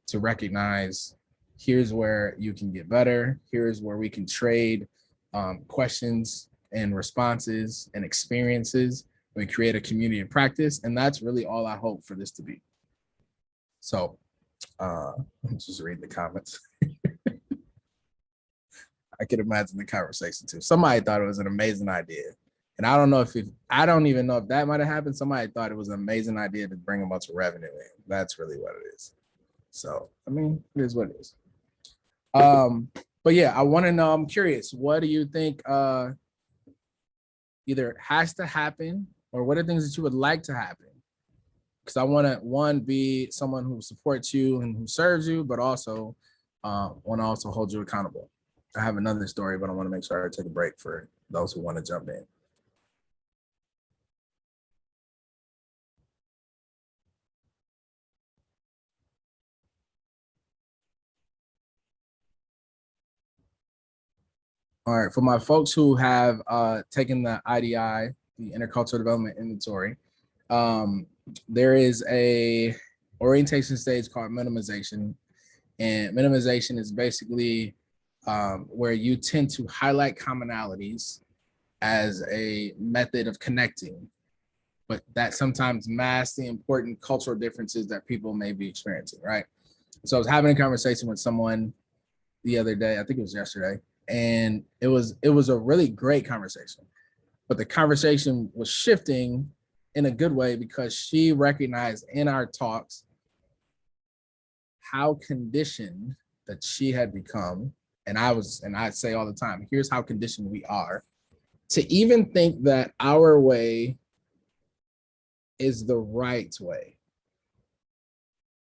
to recognize, here's where you can get better. Here's where we can trade questions and responses and experiences. We create a community of practice. And that's really all I hope for this to be. So just read the comments. I could imagine the conversation too. Somebody thought it was an amazing idea. And I don't know I don't even know if that might have happened. Somebody thought it was an amazing idea to bring a bunch of revenue in. That's really what it is. So, I mean, it is what it is. But yeah, I want to know, I'm curious, what do you think either has to happen or what are things that you would like to happen? Because I want to, one, be someone who supports you and who serves you, but also want to also hold you accountable. I have another story, but I want to make sure I take a break for those who want to jump in. All right, for my folks who have taken the IDI, the Intercultural Development Inventory, there is a orientation stage called minimization. And minimization is basically where you tend to highlight commonalities as a method of connecting, but that sometimes masks the important cultural differences that people may be experiencing, right? So I was having a conversation with someone the other day, I think it was yesterday, and it was a really great conversation. But the conversation was shifting in a good way because she recognized in our talks how conditioned that she had become. And I say all the time, here's how conditioned we are to even think that our way is the right way.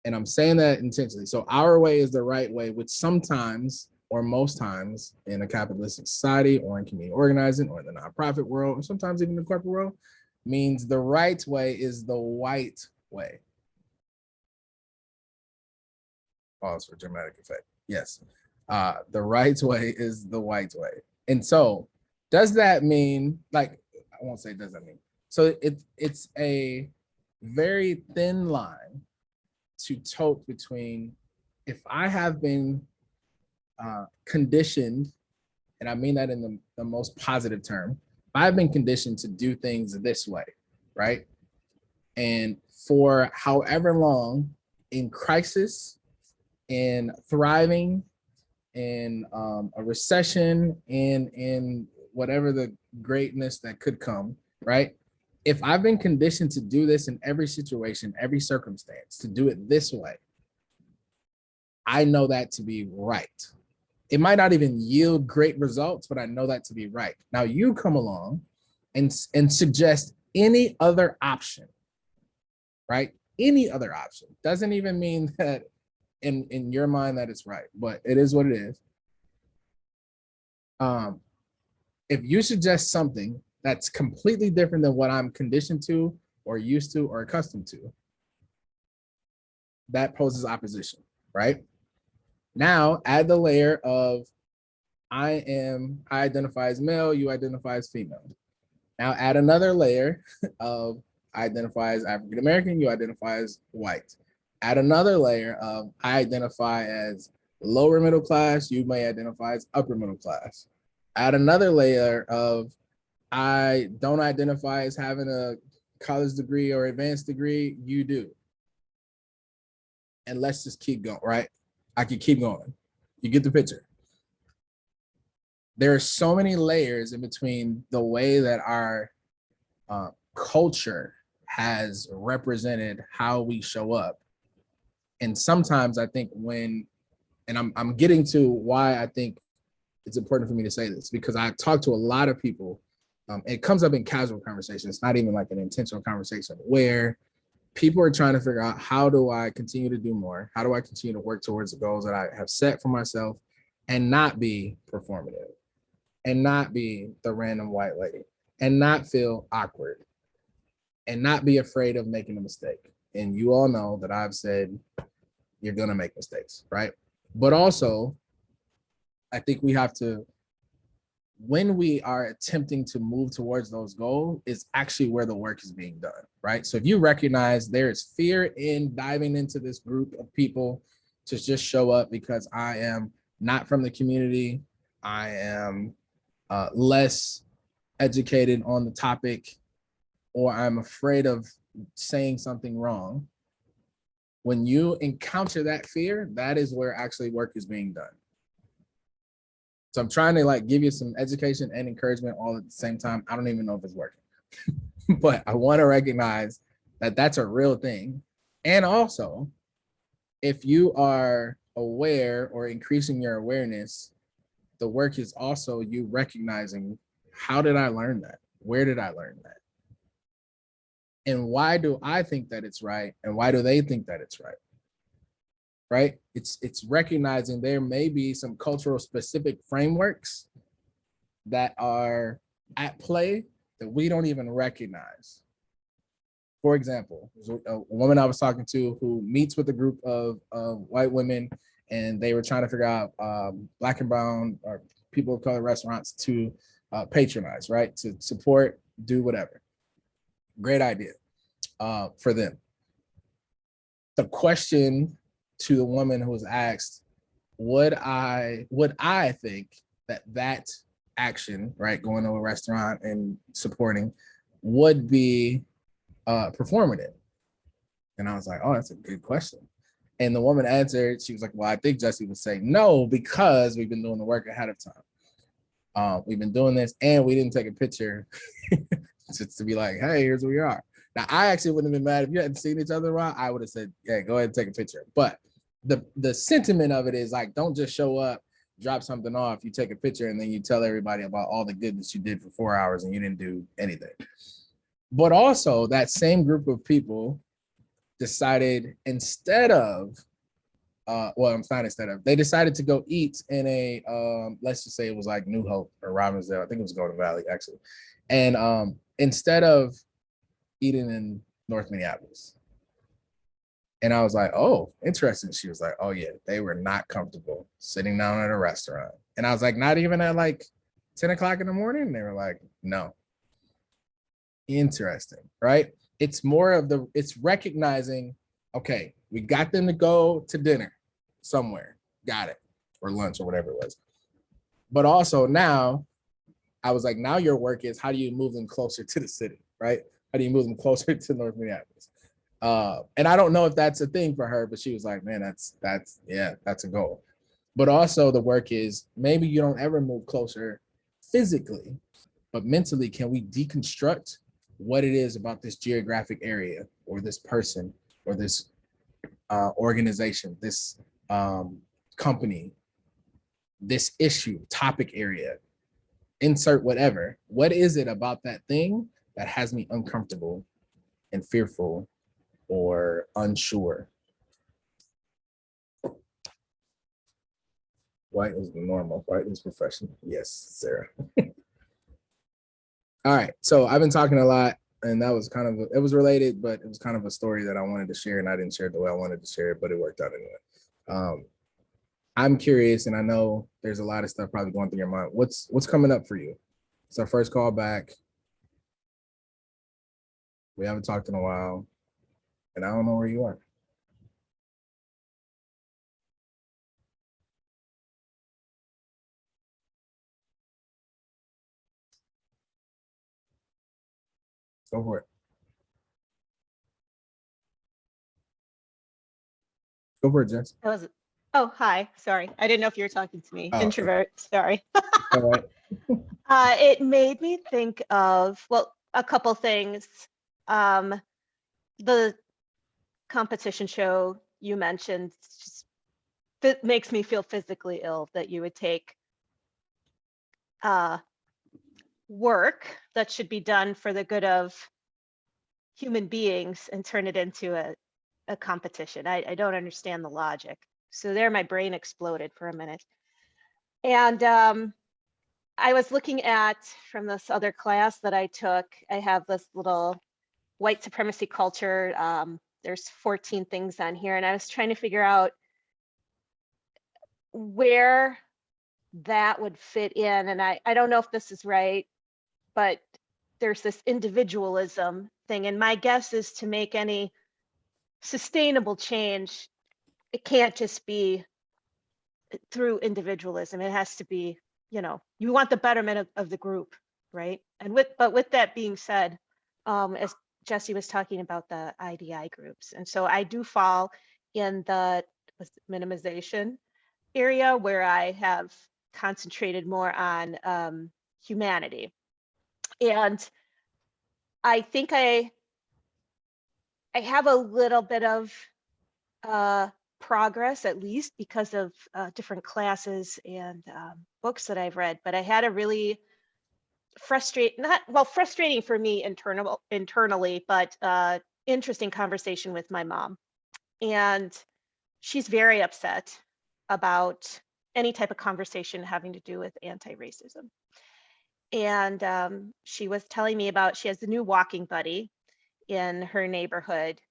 And I'm saying that intentionally. So our way is the right way, which sometimes or most times in a capitalistic society or in community organizing or in the nonprofit world, or sometimes even the corporate world, means the right way is the white way. Pause for dramatic effect. Yes, the right way is the white way. And so does that mean, like, I won't say does that mean. So it's a very thin line to tote between if I have been conditioned, and I mean that in the most positive term, if I've been conditioned to do things this way, right? And for however long in crisis, in thriving, in a recession, in whatever the greatness that could come, right? If I've been conditioned to do this in every situation, every circumstance, to do it this way, I know that to be right. It might not even yield great results, but I know that to be right. Now you come along and suggest any other option, right? Any other option. Doesn't even mean that in your mind that it's right, but it is what it is. If you suggest something that's completely different than what I'm conditioned to or used to or accustomed to, that poses opposition, right? Now add the layer of I identify as male, you identify as female. Now add another layer of I identify as African American, you identify as white. Add another layer of I identify as lower middle class, you may identify as upper middle class. Add another layer of I don't identify as having a college degree or advanced degree, you do. And let's just keep going, right? I can keep going. You get the picture. There are so many layers in between the way that our culture has represented how we show up. And sometimes I think when, and I'm getting to why I think it's important for me to say this, because I talk to a lot of people, it comes up in casual conversation. It's not even like an intentional conversation where people are trying to figure out, how do I continue to do more? How do I continue to work towards the goals that I have set for myself and not be performative and not be the random white lady and not feel awkward and not be afraid of making a mistake. And you all know that I've said you're going to make mistakes, right? But also, I think we have to, when we are attempting to move towards those goals, is actually where the work is being done, right? So if you recognize there is fear in diving into this group of people to just show up because I am not from the community, I am less educated on the topic, or I'm afraid of saying something wrong, when you encounter that fear, that is where actually work is being done. So I'm trying to like give you some education and encouragement all at the same time. I don't even know if it's working, but I want to recognize that that's a real thing. And also, if you are aware or increasing your awareness, the work is also you recognizing, how did I learn that? Where did I learn that? And why do I think that it's right? And why do they think that it's right? right? It's recognizing there may be some cultural specific frameworks that are at play that we don't even recognize. For example, there's a woman I was talking to who meets with a group of white women, and they were trying to figure out Black and brown or people of color restaurants to patronize, right? To support, do whatever. Great idea for them. The question to the woman who was asked, would I think that action, right, going to a restaurant and supporting, would be performative? And I was like, oh, that's a good question. And the woman answered, she was like, well, I think Jesse would say no, because we've been doing the work ahead of time. We've been doing this and we didn't take a picture just to be like, hey, here's where we are. Now, I actually wouldn't have been mad if you hadn't seen each other around. I would have said, yeah, go ahead and take a picture. But the sentiment of it is like, don't just show up, drop something off, you take a picture, and then you tell everybody about all the goodness you did for 4 hours and you didn't do anything. But also that same group of people decided they decided to go eat in a, let's just say it was like New Hope or Robbinsdale. I think it was Golden Valley actually. And instead of eating in North Minneapolis. And I was like, oh, interesting. She was like, oh yeah, they were not comfortable sitting down at a restaurant. And I was like, not even at like 10 o'clock in the morning? And they were like, no. Interesting, right? It's more of it's recognizing, okay, we got them to go to dinner somewhere, got it, or lunch or whatever it was. But also now, I was like, now your work is how do you move them closer to the city, right? How do you move them closer to North Minneapolis? And I don't know if that's a thing for her, but she was like, man, that's a goal. But also the work is maybe you don't ever move closer physically, but mentally, can we deconstruct what it is about this geographic area or this person or this organization, this company, this issue, topic area, insert whatever. What is it about that thing that has me uncomfortable and fearful or unsure? White is normal, white is professional. Yes, Sarah. All right, so I've been talking a lot, and that was kind of, it was related, but it was kind of a story that I wanted to share, and I didn't share it the way I wanted to share it, but it worked out anyway. I'm curious, and I know there's a lot of stuff probably going through your mind. What's coming up for you? It's our first call back. We haven't talked in a while, and I don't know where you are. Go for it. Go for it, Jess. Oh, hi. Sorry. I didn't know if you were talking to me. Oh, Introvert. Sorry. all right. It made me think of, well, a couple things. The competition show you mentioned just makes me feel physically ill that you would take work that should be done for the good of human beings and turn it into a competition. I don't understand the logic. So there, my brain exploded for a minute. And I was looking at, from this other class that I took, I have this little white supremacy culture. There's 14 things on here, and I was trying to figure out where that would fit in. And I don't know if this is right, but there's this individualism thing. And my guess is to make any sustainable change, it can't just be through individualism. It has to be, you want the betterment of the group, right? And with that being said, as Jesse was talking about the IDI groups, and so I do fall in the minimization area where I have concentrated more on humanity. And I think I have a little bit of progress, at least because of different classes and books that I've read. But I had a really frustrating for me internally, but interesting conversation with my mom. And she's very upset about any type of conversation having to do with anti-racism. And she was telling me about, she has a new walking buddy in her neighborhood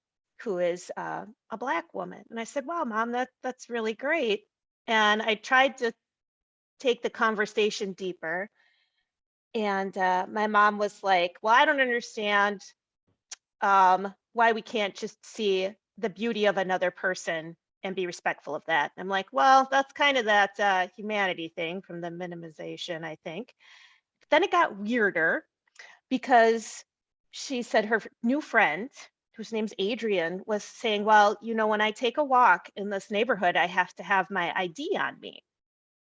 who is a Black woman. And I said, wow, Mom, that's really great. And I tried to take the conversation deeper. And my mom was like, well, I don't understand why we can't just see the beauty of another person and be respectful of that. I'm like, well, that's kind of that humanity thing from the minimization, I think. Then it got weirder because she said her new friend, whose name's Adrian, was saying, well, you know, when I take a walk in this neighborhood, I have to have my ID on me.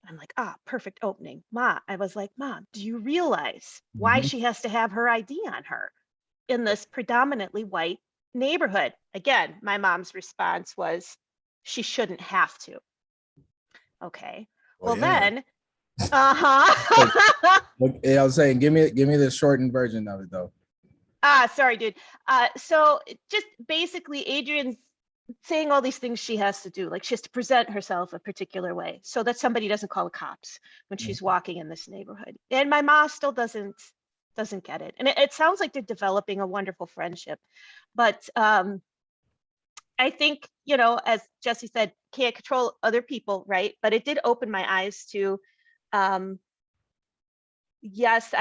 I'm like, perfect opening. I was like, Mom, do you realize why she has to have her ID on her in this predominantly white neighborhood? Again, my mom's response was, she shouldn't have to. Okay. Well, yeah. then, uh-huh. Yeah, I was saying, give me the shortened version of it though. Sorry, dude. So just basically Adrian's saying all these things she has to do, like she has to present herself a particular way so that somebody doesn't call the cops when she's walking in this neighborhood. And my mom still doesn't get it. And it sounds like they're developing a wonderful friendship. But I think, you know, as Jesse said, can't control other people, right? But it did open my eyes to, yes,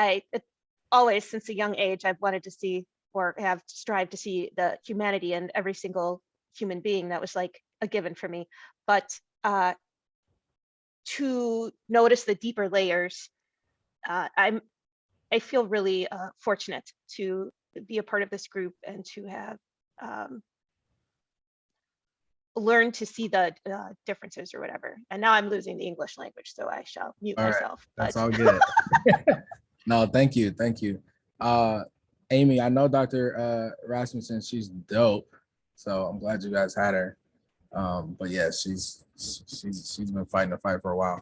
always since a young age, I've wanted to see or have strived to see the humanity in every single human being. That was like a given for me. But to notice the deeper layers, I feel really fortunate to be a part of this group and to have learned to see the differences or whatever. And now I'm losing the English language, so I shall mute All right. myself. That's all good. No, thank you. Amy, I know Dr. Rasmussen, she's dope. So I'm glad you guys had her. But yeah, she's been fighting the fight for a while.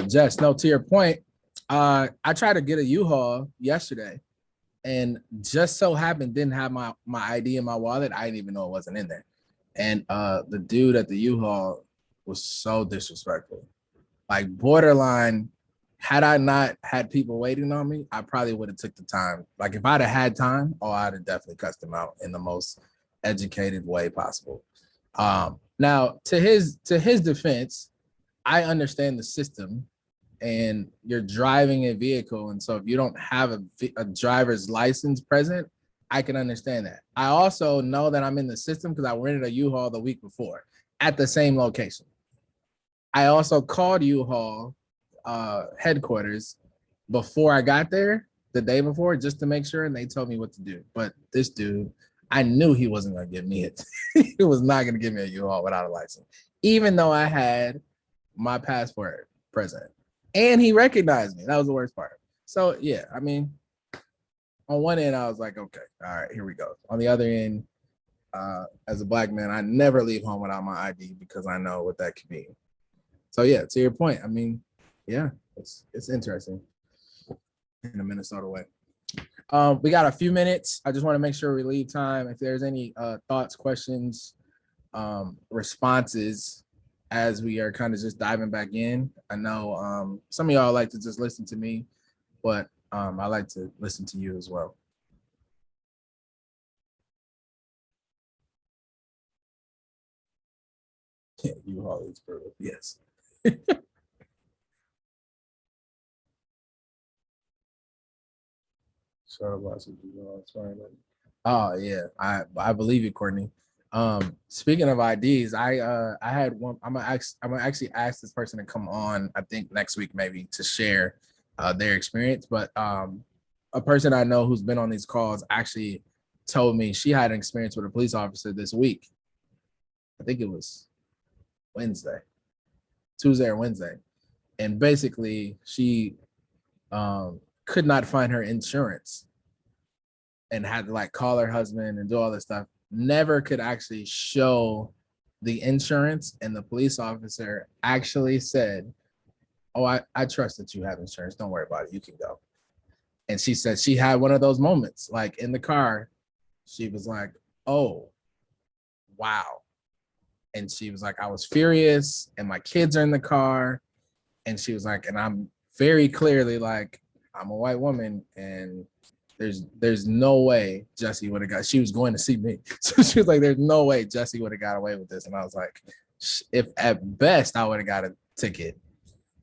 Jess, no, to your point, I tried to get a U-Haul yesterday and just so happened didn't have my ID in my wallet. I didn't even know it wasn't in there. And the dude at the U-Haul was so disrespectful, like borderline. Had I not had people waiting on me, I probably would have took the time. Like if I'd have had time, I'd have definitely cussed him out in the most educated way possible. Now to his defense, I understand the system and you're driving a vehicle. And so if you don't have a driver's license present, I can understand that. I also know that I'm in the system because I rented a U-Haul the week before at the same location. I also called U-Haul headquarters before I got there the day before just to make sure, and they told me what to do. But this dude, I knew he wasn't going to give me it. He was not going to give me a U-Haul without a license, even though I had my passport present. And he recognized me. That was the worst part. So yeah, I mean, on one end, I was like, okay, all right, here we go. On the other end, as a Black man, I never leave home without my ID because I know what that could be. So yeah, to your point, I mean, yeah, it's interesting in a Minnesota way. We got a few minutes. I just want to make sure we leave time. If there's any thoughts, questions, responses, as we are kind of just diving back in. I know some of y'all like to just listen to me, but I like to listen to you as well. You always brutal, yes. Oh yeah, I believe you, Courtney. Speaking of IDs, I had one. I'm gonna actually ask this person to come on. I think next week maybe to share their experience. But a person I know who's been on these calls actually told me she had an experience with a police officer this week. I think it was Tuesday or Wednesday, and basically she could not find her insurance and had to like call her husband and do all this stuff. Never could actually show the insurance, and the police officer actually said, oh, I trust that you have insurance. Don't worry about it. You can go. And she said she had one of those moments, like in the car, she was like, oh, wow. And she was like, I was furious and my kids are in the car. And she was like, and I'm very clearly like, I'm a white woman and there's no way Jesse would have got, she was going to see me. So she was like, there's no way Jesse would have got away with this. And I was like, if at best I would have got a ticket.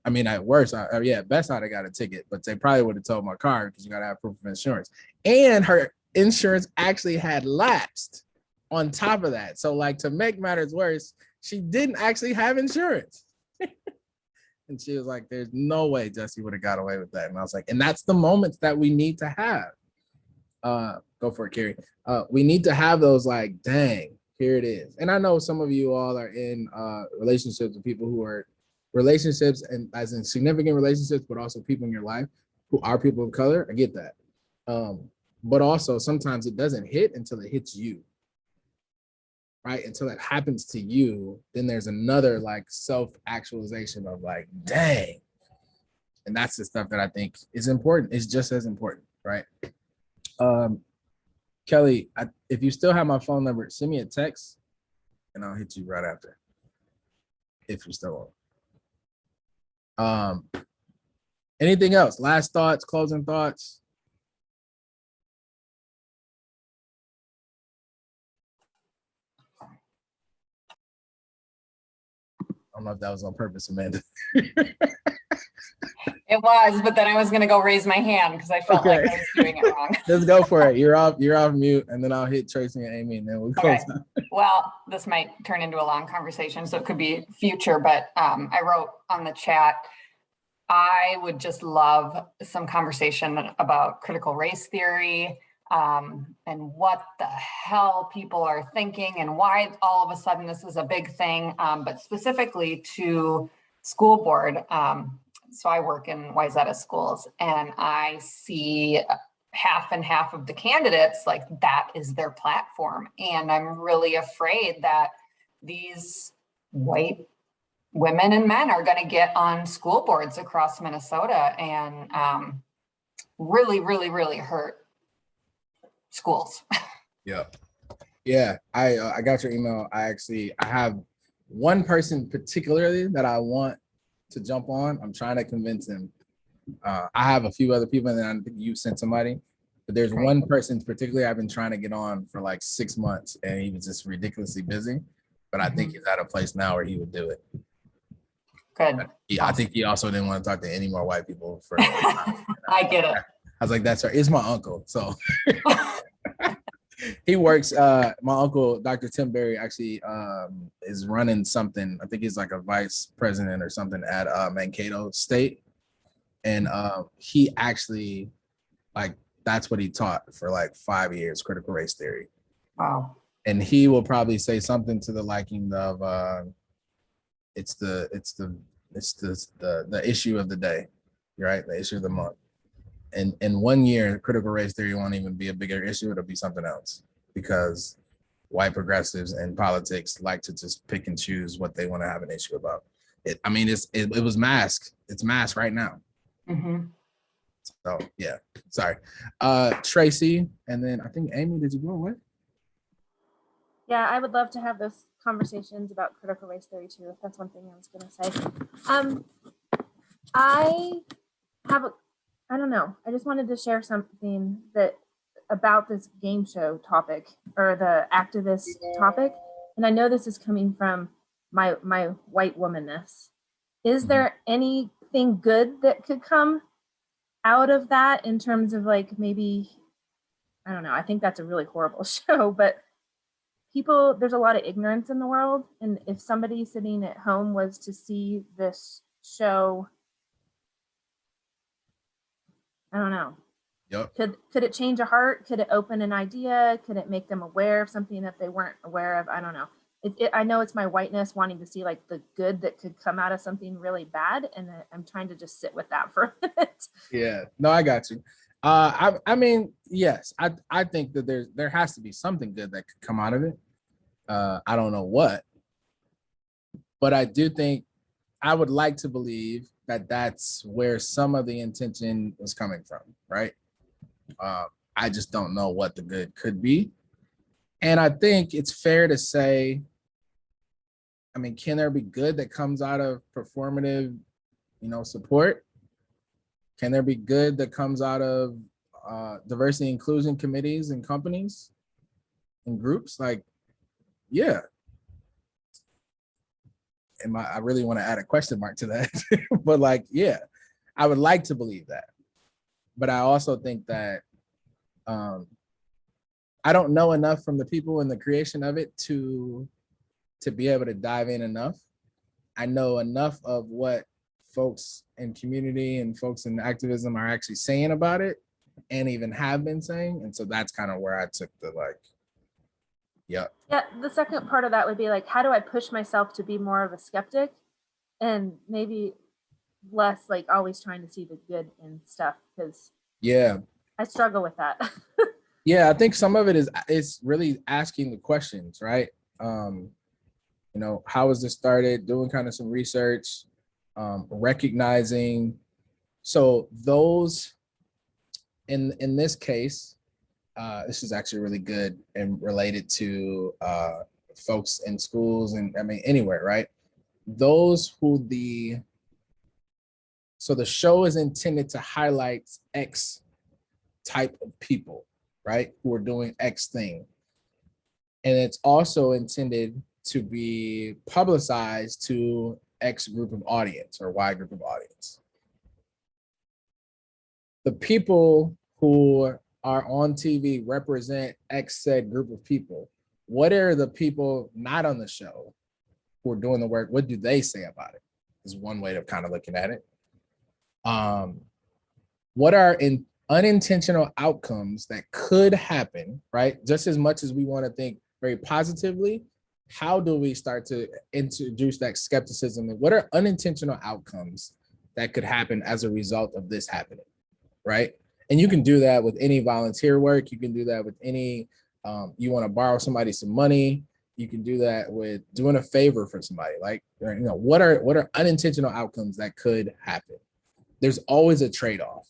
I mean, at worst, at best I'd have got a ticket, but they probably would have towed my car because you got to have proof of insurance. And her insurance actually had lapsed on top of that. So like, to make matters worse, she didn't actually have insurance. And she was like, there's no way Jesse would have got away with that. And I was like, and that's the moments that we need to have. Go for it, Carrie. We need to have those like, dang, here it is. And I know some of you all are in relationships with people who are relationships, and as in significant relationships, but also people in your life who are people of color. I get that. But also sometimes it doesn't hit until it hits you. Right? Until that happens to you, then there's another like self-actualization of like, dang. And that's the stuff that I think is important. It's just as important, right? Kelly, if you still have my phone number, send me a text and I'll hit you right after. If you're still on. Anything else? Last thoughts, closing thoughts? I don't know if that was on purpose, Amanda. It was, but then I was going to go raise my hand because I felt like I was doing it wrong. Let's go for it. You're off mute, and then I'll hit Tracy and Amy, and then we'll close. Okay. Well, this might turn into a long conversation, so it could be future, but I wrote on the chat, I would just love some conversation about critical race theory, and what the hell people are thinking and why all of a sudden this is a big thing, but specifically to school board. So I work in Wayzata schools and I see half and half of the candidates, like that is their platform. And I'm really afraid that these white women and men are going to get on school boards across Minnesota and really, really, really hurt schools. Yeah. I got your email. I have one person particularly that I want to jump on. I'm trying to convince him. I have a few other people, and then I think you sent somebody, but there's one person particularly I've been trying to get on for like 6 months, and he was just ridiculously busy. But I think he's at a place now where he would do it. Good. Yeah, I think he also didn't want to talk to any more white people. I get it. I was like, that's right. It's my uncle. So he works. My uncle, Dr. Tim Berry, actually is running something. I think he's like a vice president or something at Mankato State. And he actually, like, that's what he taught for like 5 years, critical race theory. Wow. And he will probably say something to the liking of it's the issue of the day, right? The issue of the month. And in 1 year, critical race theory won't even be a bigger issue. It'll be something else, because white progressives in politics like to just pick and choose what they want to have an issue about. It was masked. It's masked right now. Mm-hmm. So yeah, sorry. Tracy, and then I think Amy, did you go away? Yeah, I would love to have those conversations about critical race theory too. That's one thing I was going to say. I don't know. I just wanted to share something about this game show topic, or the activist topic. And I know this is coming from my white womanness. Is there anything good that could come out of that in terms of like, maybe, I don't know. I think that's a really horrible show, but there's a lot of ignorance in the world. And if somebody sitting at home was to see this show, I don't know. Yep. Could it change a heart? Could it open an idea? Could it make them aware of something that they weren't aware of? I don't know. I know it's my whiteness wanting to see like the good that could come out of something really bad. And I'm trying to just sit with that for a minute. Yeah, no, I got you. I mean, yes, I think that there has to be something good that could come out of it. I don't know what, but I do think, I would like to believe that that's where some of the intention was coming from, right? I just don't know what the good could be. And I think it's fair to say I mean, can there be good that comes out of performative, support? Can there be good that comes out of diversity inclusion committees and companies and groups? Like, yeah. And I really want to add a question mark to that, but like, yeah, I would like to believe that. But I also think that I don't know enough from the people in the creation of it to be able to dive in enough. I know enough of what folks in community and folks in activism are actually saying about it and even have been saying. And so that's kind of where I took the yeah. Yeah, the second part of that would be like, how do I push myself to be more of a skeptic and maybe less like always trying to see the good in stuff? Because yeah, I struggle with that. yeah, I think some of it is really asking the questions, right? How was this started? Doing kind of some research, recognizing. So those in this case, this is actually really good and related to folks in schools and I mean anywhere, right? Those who so the show is intended to highlight X type of people, right? Who are doing X thing. And it's also intended to be publicized to X group of audience or Y group of audience. The people who are on TV represent X said group of people. What are the people not on the show who are doing the work? What do they say about it? Is one way of kind of looking at it. What are unintentional outcomes that could happen, right? Just as much as we want to think very positively, how do we start to introduce that skepticism? And what are unintentional outcomes that could happen as a result of this happening, right? And you can do that with any volunteer work. You can do that with any, you want to borrow somebody some money. You can do that with doing a favor for somebody. Like, what are unintentional outcomes that could happen? There's always a trade-off.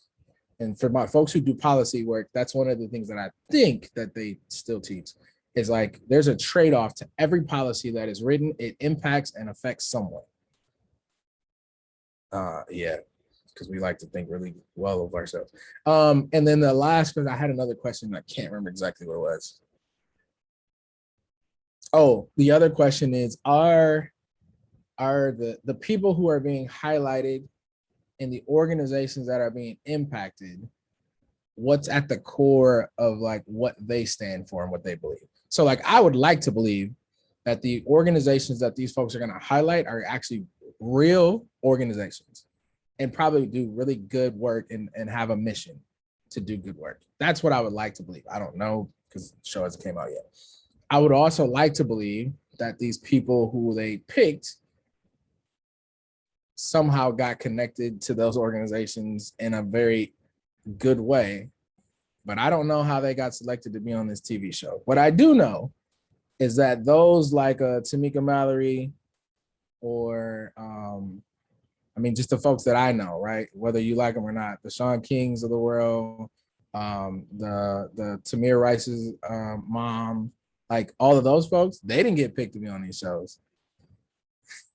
And for my folks who do policy work, that's one of the things that I think that they still teach is like, there's a trade-off to every policy that is written. It impacts and affects someone. Yeah, because we like to think really well of ourselves. And then the last one, I had another question. I can't remember exactly what it was. Oh, the other question is, are the people who are being highlighted and the organizations that are being impacted, what's at the core of like what they stand for and what they believe? So like, I would like to believe that the organizations that these folks are going to highlight are actually real organizations and probably do really good work and have a mission to do good work. That's what I would like to believe. I don't know because the show hasn't came out yet. I would also like to believe that these people who they picked somehow got connected to those organizations in a very good way, but I don't know how they got selected to be on this TV show. What I do know is that those like Tamika Mallory or just the folks that I know, right? Whether you like them or not, the Sean Kings of the world, the Tamir Rice's mom, like all of those folks, they didn't get picked to be on these shows.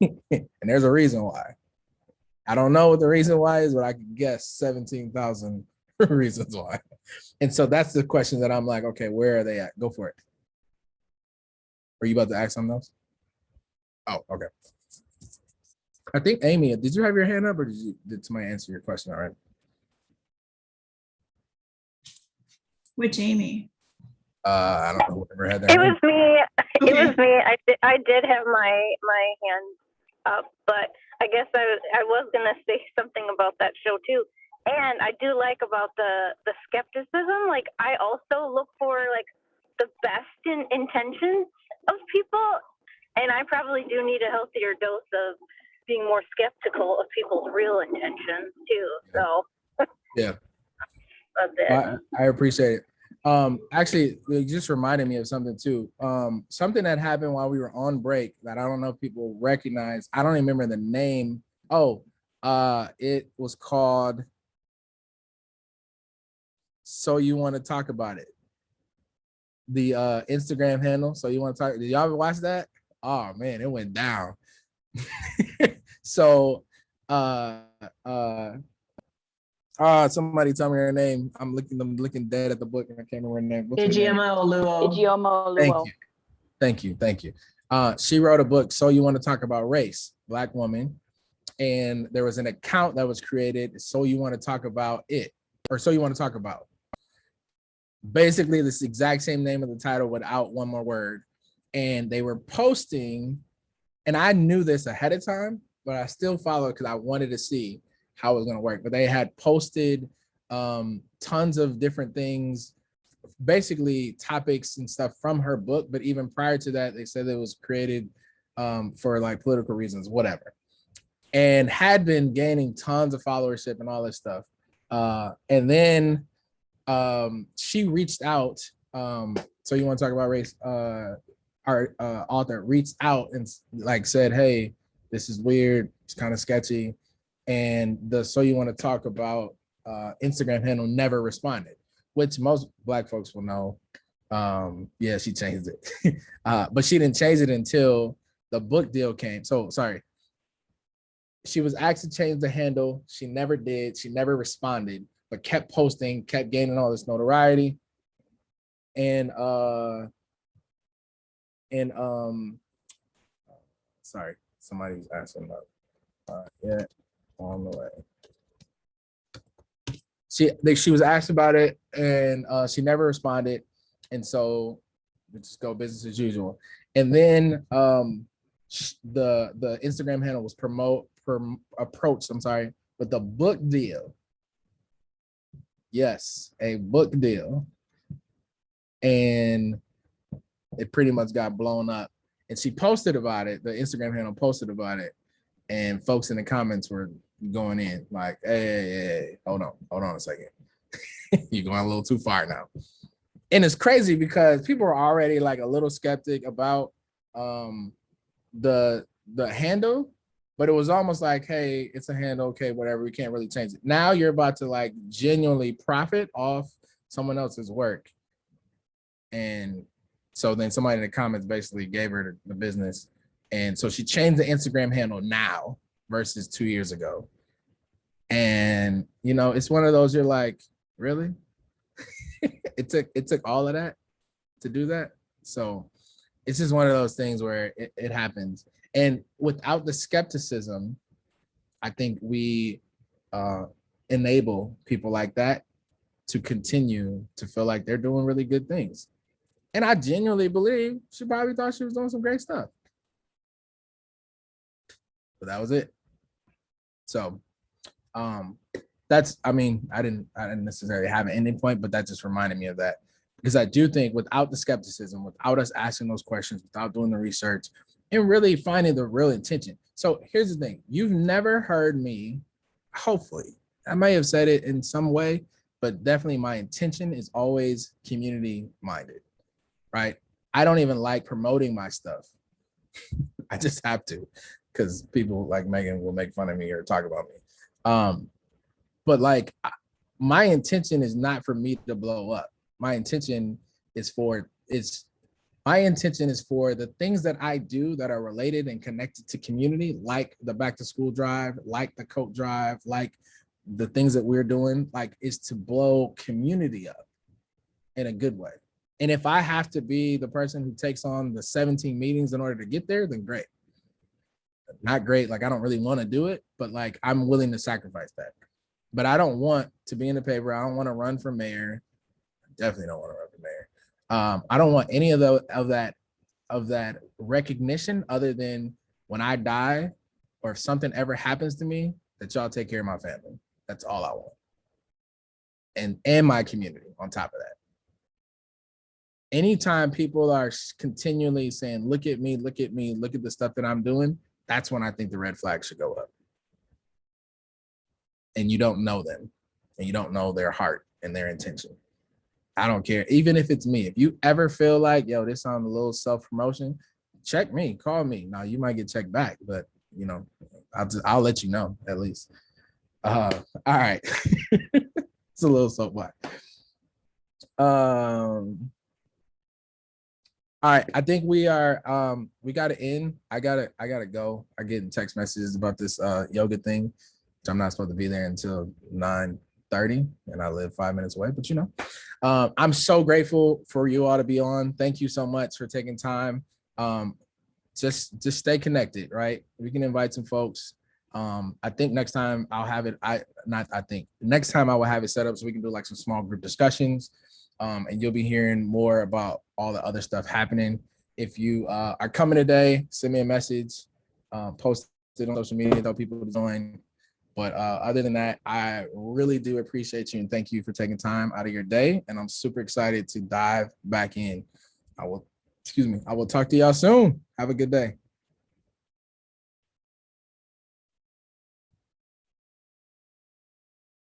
And there's a reason why. I don't know what the reason why is, but I can guess 17,000 reasons why. And so that's the question that I'm like, okay, where are they at? Go for it. Are you about to ask something else? Oh, okay. I think Amy, did you have your hand up or did somebody answer your question already? Which Amy? I don't know whoever had that. It was me. Okay. It was me. I did have my hand up, but I guess I was gonna say something about that show too. And I do like about the skepticism. Like I also look for like the best intentions of people, and I probably do need a healthier dose of being more skeptical of people's real intentions too. So yeah, that's it. I appreciate it. Actually, it just reminded me of something too. Something that happened while we were on break that I don't know if people recognize. I don't even remember the name. Oh, it was called So You Want to Talk About It. The Instagram handle. So You Want to Talk. Did y'all ever watch that? oh man, it went down. So somebody tell me her name. I'm looking dead at the book and I can't remember her name. What's her name? Ijeoma Thank Oluo. you. Thank you. She wrote a book, So You Want to Talk About Race, Black woman. And there was an account that was created, So You Want to Talk About It, or So You Want to Talk About. Basically, this exact same name of the title without one more word. And they were posting, and I knew this ahead of time, but I still followed because I wanted to see how it was going to work. But they had posted tons of different things, basically topics and stuff from her book. But even prior to that, they said it was created for like political reasons, whatever, and had been gaining tons of followership and all this stuff. And then she reached out. So You Want to Talk About Race? Our author reached out and like said, hey, this is weird. It's kind of sketchy. And the So You Want to Talk About Instagram handle never responded, which most Black folks will know. Yeah, she changed it. But she didn't change it until the book deal came. So sorry. She was asked to change the handle. She never did. She never responded, but kept posting, kept gaining all this notoriety. And sorry, somebody's asking about yeah, on the way. She was asked about it and she never responded, and so we just go business as usual. And then the Instagram handle was approached, I'm sorry, with a book deal. Yes, a book deal. And it pretty much got blown up. And she posted about it, the Instagram handle posted about it, and folks in the comments were going in like, hey, hold on a second. You're going a little too far now. And it's crazy because people are already like a little skeptic about the handle, but it was almost like, hey, it's a handle, okay, whatever, we can't really change it. Now you're about to like genuinely profit off someone else's work. And so then somebody in the comments basically gave her the business. And so she changed the Instagram handle now versus 2 years ago. And, you know, it's one of those, you're like, really? It took all of that to do that. So it's just one of those things where it happens. And without the skepticism, I think we enable people like that to continue to feel like they're doing really good things. And I genuinely believe she probably thought she was doing some great stuff. But that was it. So that's, I mean, I didn't necessarily have an ending point, but that just reminded me of that. Because I do think without the skepticism, without us asking those questions, without doing the research, and really finding the real intention. So here's the thing. You've never heard me, hopefully, I may have said it in some way, but definitely my intention is always community minded, right? I don't even like promoting my stuff. I just have to, because people like Megan will make fun of me or talk about me. But like, my intention is not for me to blow up. My intention is for the things that I do that are related and connected to community, like the back to school drive, like the coat drive, like the things that we're doing, like, is to blow community up in a good way. And if I have to be the person who takes on the 17 meetings in order to get there, then great. Not great, like I don't really want to do it, but like I'm willing to sacrifice that. But I don't want to be in the paper. I don't want to run for mayor. I definitely don't want to run for mayor. I don't want any of that recognition other than when I die or if something ever happens to me, that y'all take care of my family. That's all I want. And my community on top of that. Anytime people are continually saying, look at me, look at me, look at the stuff that I'm doing, that's when I think the red flag should go up. And you don't know them, and you don't know their heart and their intention. I don't care, even if it's me. If you ever feel like, yo, this sounds a little self-promotion, check me, call me. Now you might get checked back, but you know, I'll let you know at least. All right. It's a little soapbox. All All right, I think we are we gotta end. I gotta go. I get text messages about this yoga thing, which I'm not supposed to be there until 9:30, and I live 5 minutes away, but you know. I'm so grateful for you all to be on. Thank you so much for taking time. Just stay connected, right? We can invite some folks. I think next time I'll have it. Next time I will have it set up so we can do like some small group discussions. And you'll be hearing more about all the other stuff happening. If you are coming today, send me a message, post it on social media, tell people to join. But other than that, I really do appreciate you and thank you for taking time out of your day. And I'm super excited to dive back in. I will talk to y'all soon. Have a good day.